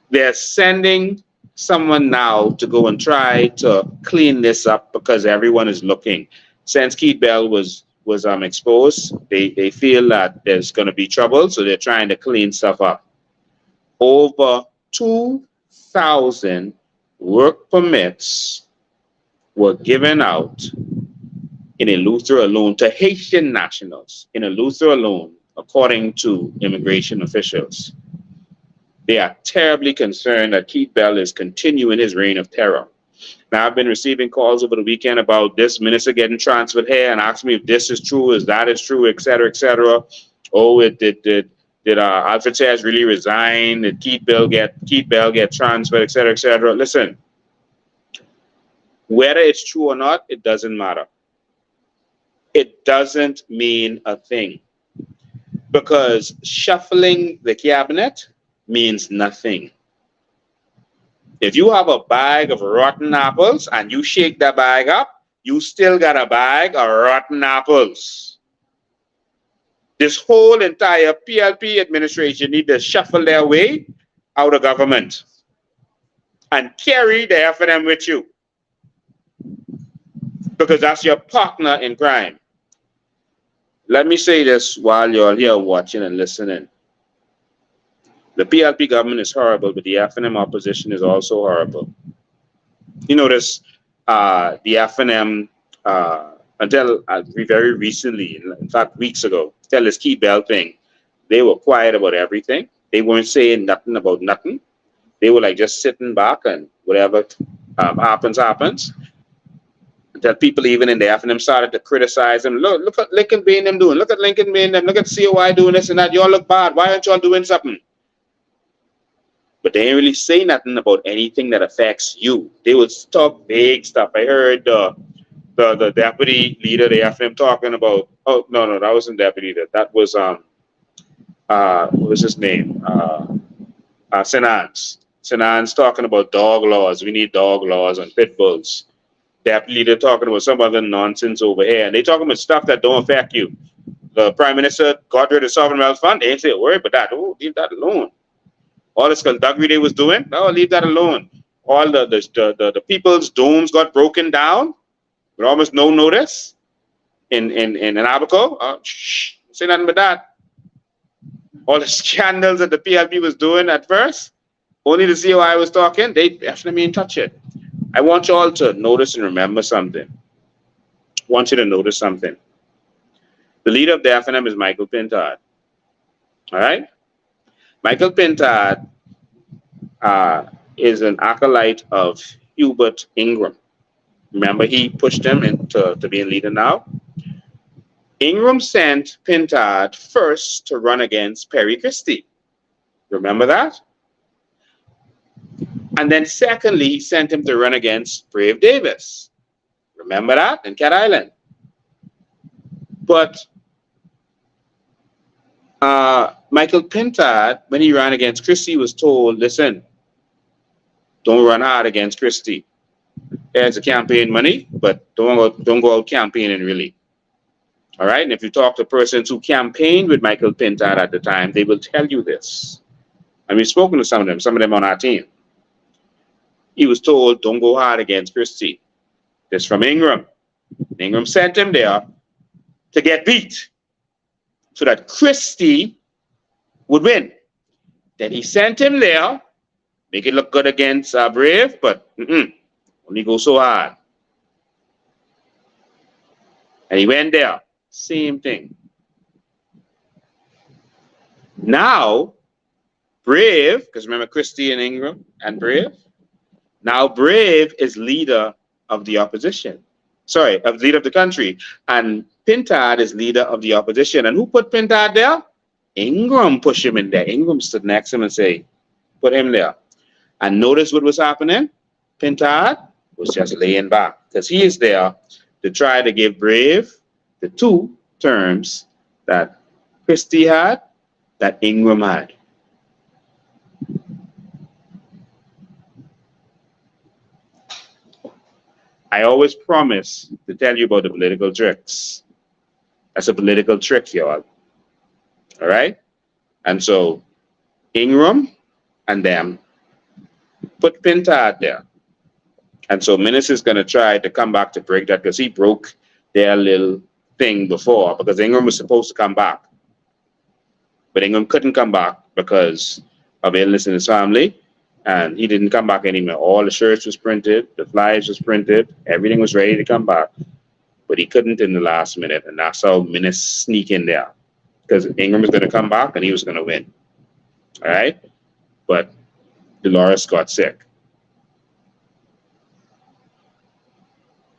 They're sending someone now to go and try to clean this up because everyone is looking. Since Keith Bell was exposed, they feel that there's going to be trouble, so they're trying to clean stuff up. Over 2,000 work permits were given out in Eleuthera alone to Haitian nationals in Eleuthera alone, according to immigration officials. They are terribly concerned that Keith Bell is continuing his reign of terror. Now, I've been receiving calls over the weekend about this minister getting transferred here and asking me if this is true, is that is true, et cetera, et cetera. Oh, did Alfred Sayers really resign? Did Keith Bell get transferred, et cetera, et cetera? Listen, whether it's true or not, it doesn't matter. It doesn't mean a thing, because shuffling the cabinet means nothing. If you have a bag of rotten apples and you shake that bag up, you still got a bag of rotten apples. This whole entire PLP administration need to shuffle their way out of government and carry the F&M with you, because that's your partner in crime. Let me say this while you're here watching and listening. The PLP government is horrible, but the F&M opposition is also horrible. You notice the F&M, until very recently, in fact, weeks ago, until this Keith Bell thing, they were quiet about everything. They weren't saying nothing about nothing. They were like just sitting back and whatever happens. Until people even in the F&M started to criticize them. Look at Lincoln being them doing. Look at Lincoln being them. Look at COI doing this and that. Y'all look bad. Why aren't y'all doing something? But they ain't really say nothing about anything that affects you. They would talk vague stuff. I heard the deputy leader, the F&M, talking about. Oh no, that wasn't deputy leader. That was what was his name? Sinans. Sinans talking about dog laws. We need dog laws on pit bulls. Deputy leader talking about some other nonsense over here, and they talking about stuff that don't affect you. The prime minister got rid of the sovereign wealth fund. They ain't say a word about that. Oh, leave that alone. All the skullduggery they was doing, no, leave that alone. All the people's domes got broken down with almost no notice in Abaco. Shh, say nothing but that. All the scandals that the PLP was doing at first, only the COI was talking. They definitely didn't touch it. I want you all to notice and remember something. I want you to notice something. The leader of the F&M is Michael Pintard. All right? Michael Pintard is an acolyte of Hubert Ingram. Remember, he pushed him into being leader now. Ingram sent Pintard first to run against Perry Christie. Remember that? And then secondly, he sent him to run against Brave Davis. Remember that? In Cat Island. But Michael Pintard, when he ran against Christie, was told, listen, don't run hard against Christie. There's a campaign money, but don't go out campaigning really. All right? And if you talk to persons who campaigned with Michael Pintard at the time, they will tell you this. And we've spoken to some of them on our team. He was told, don't go hard against Christie. This from Ingram. Ingram sent him there to get beat so that Christie would win. Then he sent him there, make it look good against Brave, but only go so hard. And he went there, same thing. Now, Brave, because remember Christie and Ingram and Brave? Now Brave is leader of the opposition. Sorry, of leader of the country. And Pintard is leader of the opposition. And who put Pintard there? Ingram pushed him in there. Ingram stood next to him and say, put him there. And notice what was happening? Pintard was just laying back because he is there to try to give Brave the 2 terms that Christie had, that Ingram had. I always promise to tell you about the political tricks. That's a political trick, y'all. All right? And so Ingram and them put Pintard there. And so Minnis is going to try to come back to break that because he broke their little thing before because Ingram was supposed to come back. But Ingram couldn't come back because of illness in his family. And he didn't come back anymore. All the shirts was printed, the flyers was printed, everything was ready to come back. But he couldn't in the last minute. And that's how Minnis sneak in there. Because Ingram was going to come back and he was going to win. All right? But Dolores got sick.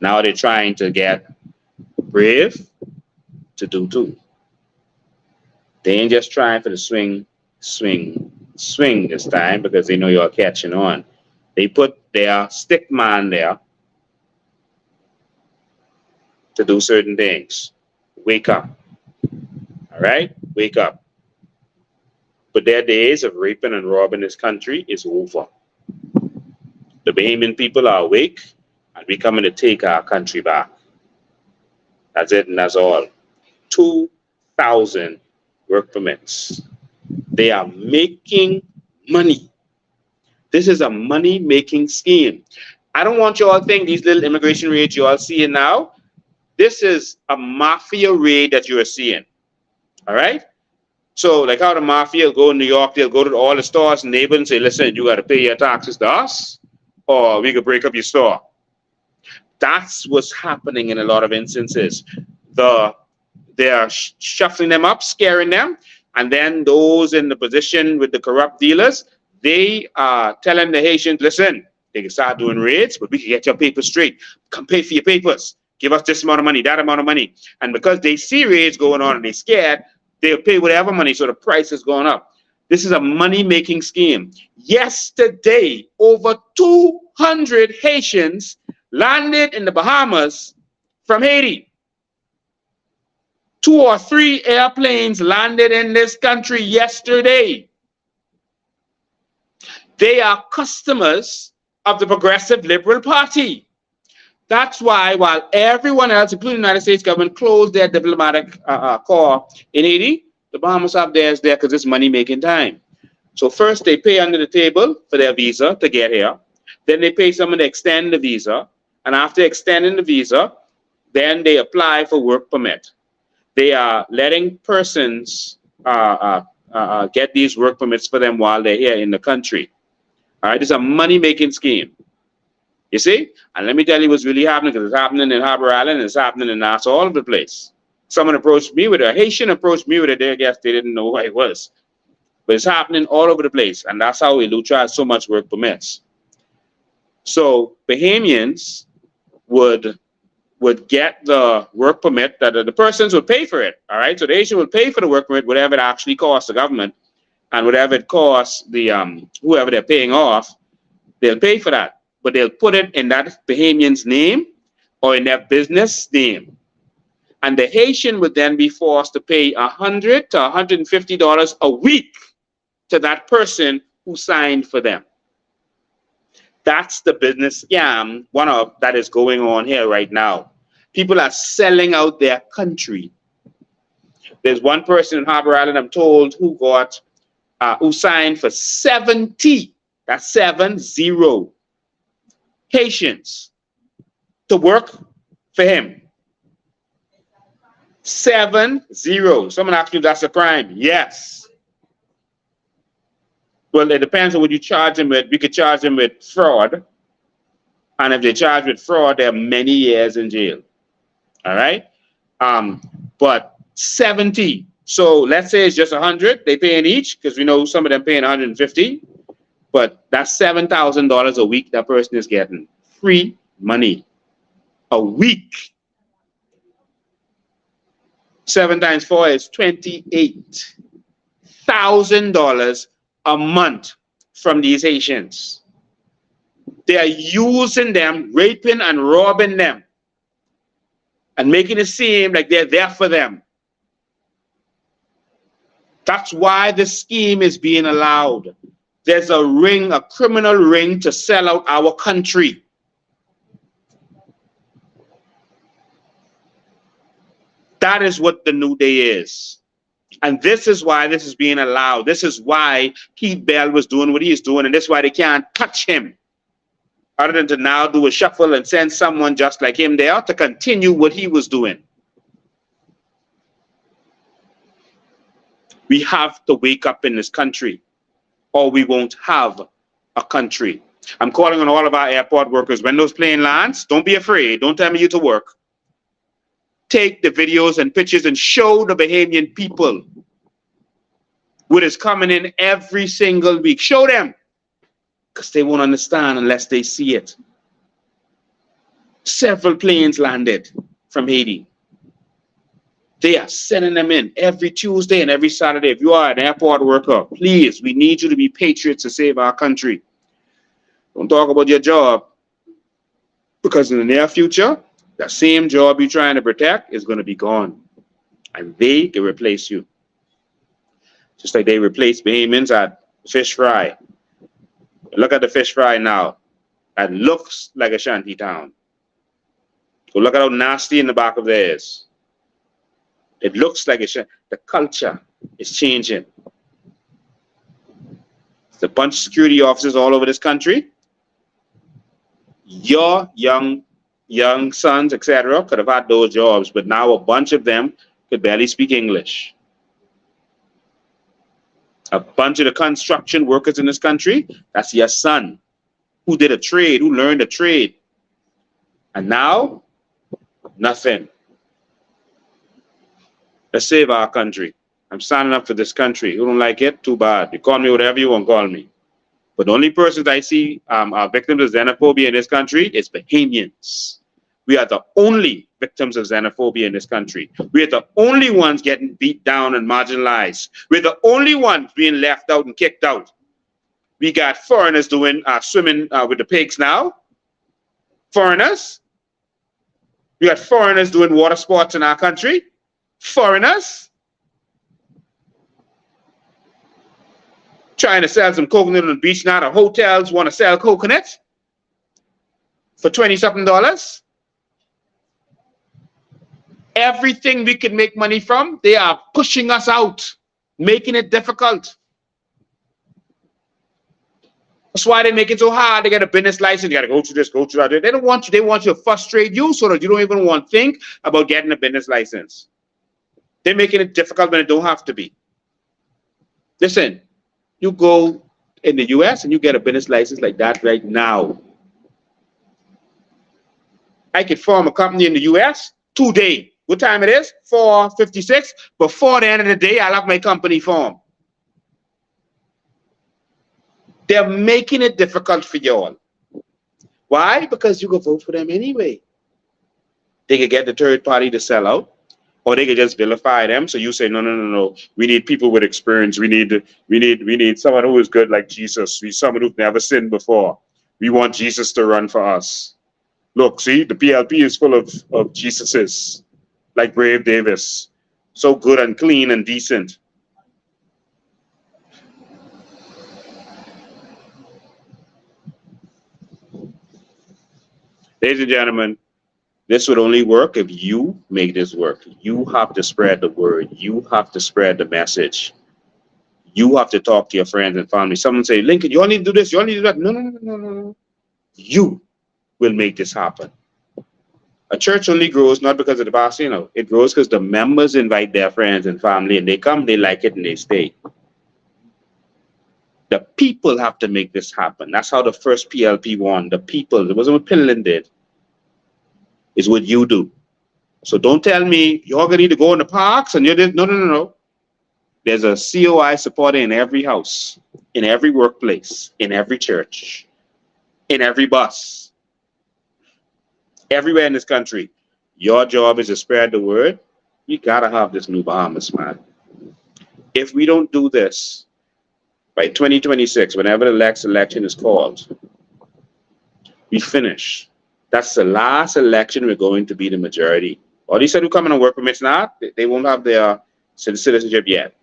Now they're trying to get Brave to do too. They ain't just trying for the swing this time because they know you're catching on. They put their stick man there to do certain things. Wake up. All right? Wake up. But their days of raping and robbing this country is over. The Bahamian people are awake and we're coming to take our country back. That's it and that's all. 2,000 work permits. They are making money. This is a money-making scheme. I don't want you all to think these little immigration raids you all seeing now. This is a mafia raid that you are seeing. All right? So like how the mafia will go in New York, they'll go to all the stores and neighbors and say, listen, you got to pay your taxes to us or we could break up your store. That's what's happening in a lot of instances. They are shuffling them up, scaring them. And then those in the position with the corrupt dealers, they are telling the Haitians, listen, they can start doing raids, but we can get your papers straight. Come pay for your papers. Give us this amount of money, that amount of money. And because they see raids going on and they're scared, they'll pay whatever money, so the price is going up. This is a money-making scheme. Yesterday, over 200 Haitians landed in the Bahamas from Haiti. 2 or 3 airplanes landed in this country yesterday. They are customers of the Progressive Liberal Party. That's why while everyone else, including the United States government, closed their diplomatic corps in Haiti, the Bahamas have theirs there because it's money-making time. So first they pay under the table for their visa to get here. Then they pay someone to extend the visa. And after extending the visa, then they apply for work permit. They are letting persons get these work permits for them while they're here in the country. All right, it's a money-making scheme. You see? And let me tell you what's really happening, because it's happening in Harbor Island, it's happening in Nassau, all over the place. Someone approached me with it, a Haitian approached me with it, I guess they didn't know what it was. But it's happening all over the place, and that's how Elutra has so much work permits. So Bahamians would get the work permit, that the persons would pay for it, all right? So the Haitian would pay for the work permit, whatever it actually costs the government, and whatever it costs the whoever they're paying off, they'll pay for that. But they'll put it in that Bahamian's name or in their business name. And the Haitian would then be forced to pay $100 to $150 a week to that person who signed for them. That's the business scam, one of that is going on here right now. People are selling out their country. There's one person in Harbor Island, I'm told, who signed for 70, that's 70, Haitians to work for him. 70. Someone asked me if that's a crime. Yes. Well, it depends on what you charge them with. We could charge them with fraud. And if they charge with fraud, they're many years in jail. All right? But 70. So let's say it's just 100. They paying each, because we know some of them paying 150. But that's $7,000 a week that person is getting. Free money. A week. 7 times 4 is $28,000 a month from these Haitians. They are using them, raping and robbing them, and making it seem like they're there for them. That's why the scheme is being allowed. There's a ring, a criminal ring to sell out our country. That is what the new day is. And this is why this is being allowed. This is why Keith Bell was doing what he is doing, and this is why they can't touch him. Other than to now do a shuffle and send someone just like him there to continue what he was doing. We have to wake up in this country, or we won't have a country. I'm calling on all of our airport workers. When those planes lands, don't be afraid. Don't tell me you to work. Take the videos and pictures and show the Bahamian people what is coming in every single week. Show them, because they won't understand unless they see it. Several planes landed from Haiti. They are sending them in every Tuesday and every Saturday. If you are an airport worker, please, we need you to be patriots to save our country. Don't talk about your job, because in the near future, that same job you're trying to protect is going to be gone, and they can replace you. Just like they replaced Bahamians at fish fry. Look at the fish fry now. That looks like a shanty town. So look at how nasty in the back of there is. It looks like the culture is changing. There's a bunch of security officers all over this country. Your young sons, etc., could have had those jobs, but now a bunch of them could barely speak English. A bunch of the construction workers in this country, that's your son who did a trade, who learned a trade. And now, nothing. Let's save our country. I'm standing up for this country. You don't like it? Too bad. You call me whatever you want to call me. But the only persons I see are victims of xenophobia in this country is Bahamians. We are the only victims of xenophobia in this country. We are the only ones getting beat down and marginalized. We're the only ones being left out and kicked out. We got foreigners doing swimming with the pigs now. Foreigners. We got foreigners doing water sports in our country. Foreigners. Trying to sell some coconut on the beach now. The hotels want to sell coconut for $20-something. Everything we can make money from, they are pushing us out, making it difficult. That's why they make it so hard. They get a business license. You got to go through this, go through that. They don't want you. They want you to frustrate you so that you don't even want to think about getting a business license. They're making it difficult when it don't have to be. Listen, you go in the US and you get a business license like that right now. I could form a company in the US today. What time it is? 4:56. Before the end of the day, I'll have my company formed. They're making it difficult for y'all. Why? Because you can vote for them anyway. They could get the third party to sell out, or they could just vilify them. So you say, no. We need people with experience. We need someone who is good like Jesus. We need someone who's never sinned before. We want Jesus to run for us. Look, see, the PLP is full of Jesuses, like Brave Davis. So good and clean and decent. Ladies and gentlemen, this would only work if you make this work. You have to spread the word. You have to spread the message. You have to talk to your friends and family. Someone say, Lincoln, you all need to do this. You all need to do that. No. You will make this happen. A church only grows not because of the pastor, it grows because the members invite their friends and family, and they come, they like it, and they stay. The people have to make this happen. That's how the first PLP won. The people. It wasn't what Pinland did. It's what you do. So don't tell me you're going to need to go in the parks and you're this. No, no, no, no. There's a COI supporter in every house, in every workplace, in every church, in every bus, everywhere in this country. Your job is to spread the word. You got to have this new Bahamas, man. If we don't do this by 2026, whenever the next election is called, we finish. That's the last election we're going to be the majority. All these said who come in on work permits now, they won't have their citizenship yet.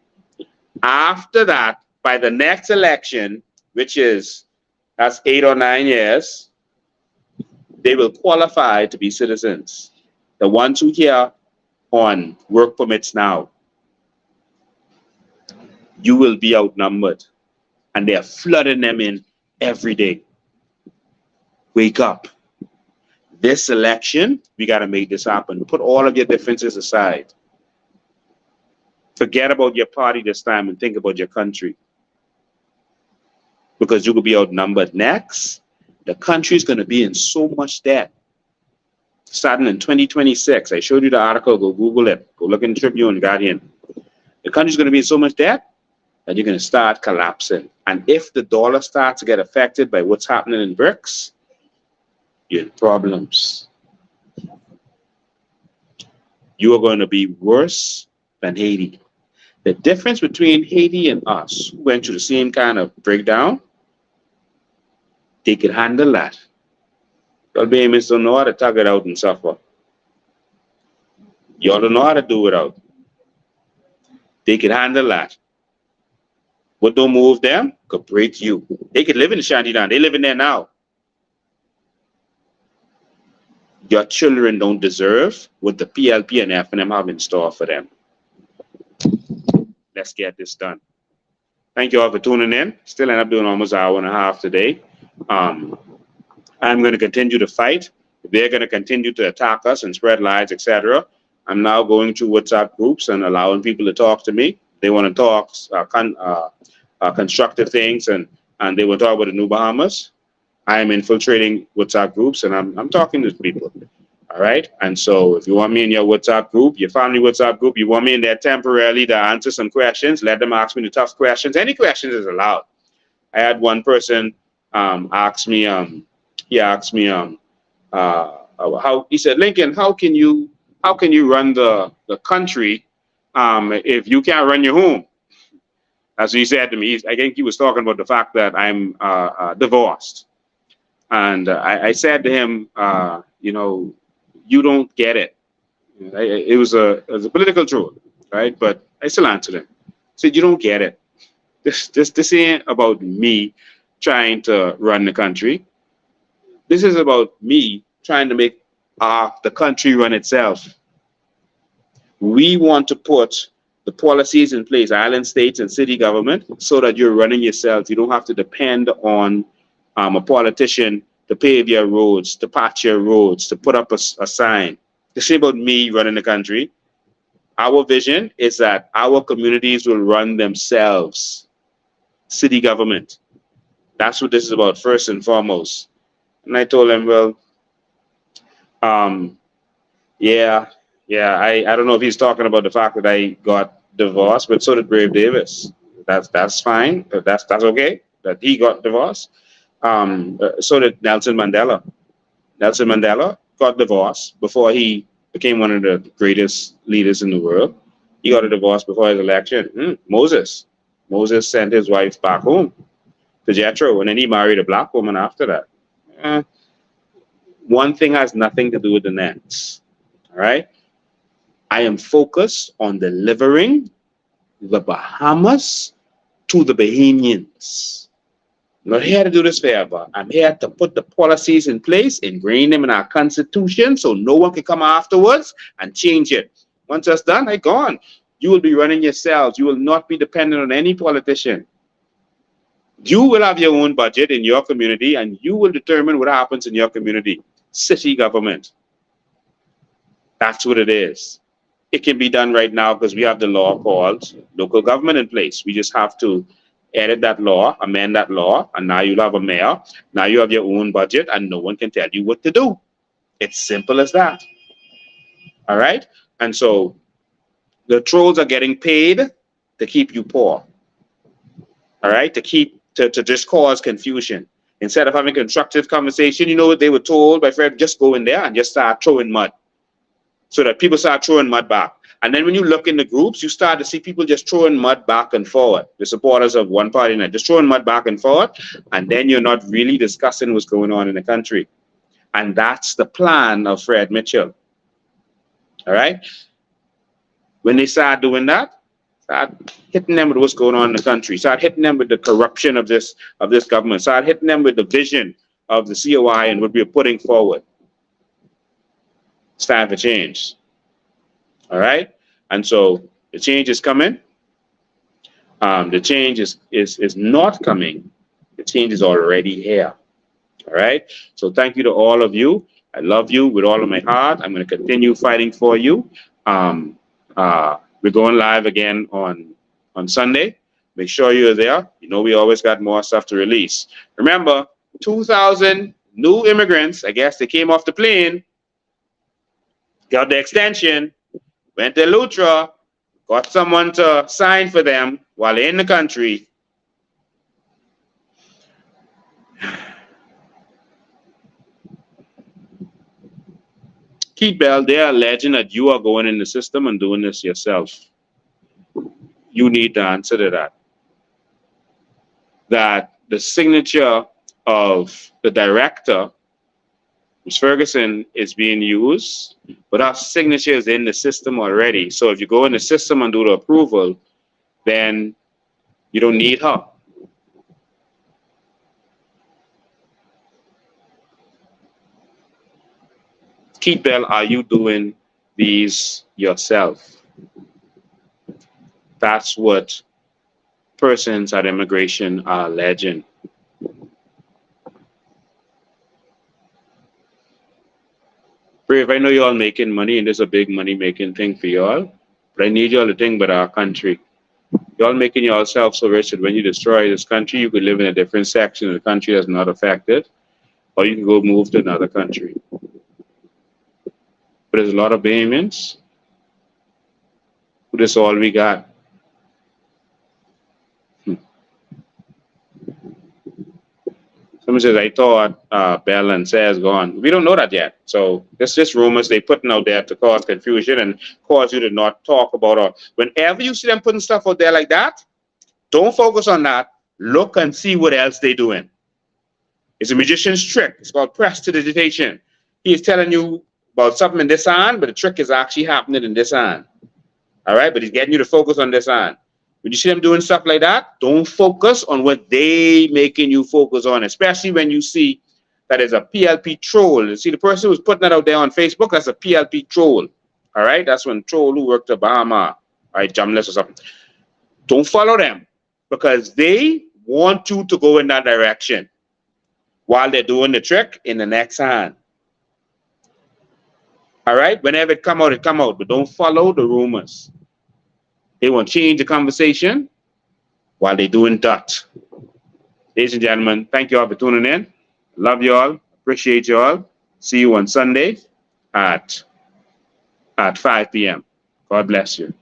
After that, by the next election, which is, that's 8 or 9 years, they will qualify to be citizens. The ones who here on work permits now, you will be outnumbered. And they're flooding them in every day. Wake up. This election, we got to make this happen. Put all of your differences aside. Forget about your party this time and think about your country. Because you will be outnumbered. Next, the country is going to be in so much debt. Starting in 2026. I showed you the article. Go Google it. Go look in Tribune, Guardian. The country's going to be in so much debt that you're going to start collapsing. And if the dollar starts to get affected by what's happening in BRICS, you're in problems. You are going to be worse than Haiti. The difference between Haiti and us, who went through the same kind of breakdown, they could handle that. Y'all Bahamians don't know how to tug it out and suffer. Y'all don't know how to do it out. They could handle that. What don't move them could break you. They could live in the shantytown. They live in there now. Your children don't deserve what the PLP and FNM have in store for them. Let's get this done. Thank you all for tuning in. Still end up doing almost an hour and a half today. I'm going to continue to fight. They're going to continue to attack us and spread lies, etc. I'm now going to WhatsApp groups and allowing people to talk to me. They want to talk constructive things and they will talk about the New Bahamas. I am infiltrating WhatsApp groups and I'm talking to people. All right. And so if you want me in your WhatsApp group, your family WhatsApp group, you want me in there temporarily to answer some questions, let them ask me the tough questions. Any questions is allowed. I had one person ask me, how he said, Lincoln, how can you run the country if you can't run your home? That's what he said to me. I think he was talking about the fact that I'm divorced. And I said to him, you don't get it. It was a political troll, right? But I still answered him. I said, you don't get it. This ain't about me trying to run the country. This is about me trying to make the country run itself. We want to put the policies in place, island states and city government, so that you're running yourself. You don't have to depend on a politician to pave your roads, to patch your roads, to put up a sign. This is about me running the country. Our vision is that our communities will run themselves. City government. That's what this is about, first and foremost. And I told him, well, I don't know if he's talking about the fact that I got divorced, but so did Brave Davis. That's fine. That's okay that he got divorced. So did Nelson Mandela. Nelson Mandela got divorced before he became one of the greatest leaders in the world. He got a divorce before his election. Moses sent his wife back home to Jethro, and then he married a black woman after that. One thing has nothing to do with the next. All right. I am focused on delivering the Bahamas to the Bahamians. I'm not here to do this forever. I'm here to put the policies in place, ingrain them in our constitution so no one can come afterwards and change it. Once that's done, I'm gone. You will be running yourselves. You will not be dependent on any politician. You will have your own budget in your community and you will determine what happens in your community. City government. That's what it is. It can be done right now because we have the law called local government in place. We just have to edit that law, amend that law, and now you'll have a mayor. Now you have your own budget, and no one can tell you what to do. It's simple as that. All right? And so the trolls are getting paid to keep you poor. All right? To just cause confusion. Instead of having constructive conversation, you know what they were told by Fred? Just go in there and just start throwing mud. So that people start throwing mud back. And then when you look in the groups, you start to see people just throwing mud back and forward. The supporters of one party and just throwing mud back and forward. And then you're not really discussing what's going on in the country. And that's the plan of Fred Mitchell. All right? When they start doing that, start hitting them with what's going on in the country. Start hitting them with the corruption of this government. Start hitting them with the vision of the COI and what we're putting forward. It's time for change. All right? And so the change is coming. The change is not coming. The change is already here. All right? So thank you to all of you. I love you with all of my heart. I'm going to continue fighting for you. We're going live again on Sunday. Make sure you're there. You know we always got more stuff to release. Remember, 2,000 new immigrants, I guess they came off the plane, got the extension, went to Lutra, got someone to sign for them while they're in the country. Keith Bell, they are alleging that you are going in the system and doing this yourself. You need to answer to that. That the signature of the director, Ms. Ferguson, is being used, but our signature is in the system already. So if you go in the system and do the approval, then you don't need her. Keith Bell, are you doing these yourself? That's what persons at immigration are alleging. Brave, I know y'all making money and this is a big money making thing for y'all, but I need y'all to think about our country. Y'all making yourself so rich that when you destroy this country, you could live in a different section of the country that's not affected, or you can go move to another country. But there's a lot of Bahamians who this all we got. Someone says, I thought Bell and Sayers gone. We don't know that yet. So it's just rumors they putting out there to cause confusion and cause you to not talk about it. Whenever you see them putting stuff out there like that, don't focus on that. Look and see what else they're doing. It's a magician's trick. It's called prestidigitation. He is telling you about something in this hand, but the trick is actually happening in this hand. All right? But he's getting you to focus on this hand. When you see them doing stuff like that, don't focus on what they making you focus on, especially when you see that is a PLP troll. You see the person who's putting that out there on Facebook, that's a PLP troll. All right? That's when troll who worked at Bahama, all right, Jamless or something. Don't follow them because they want you to go in that direction while they're doing the trick in the next hand. All right? Whenever it come out, but don't follow the rumors. They want to change the conversation while they're doing that. Ladies and gentlemen, thank you all for tuning in. Love you all. Appreciate you all. See you on Sunday at 5 p.m. God bless you.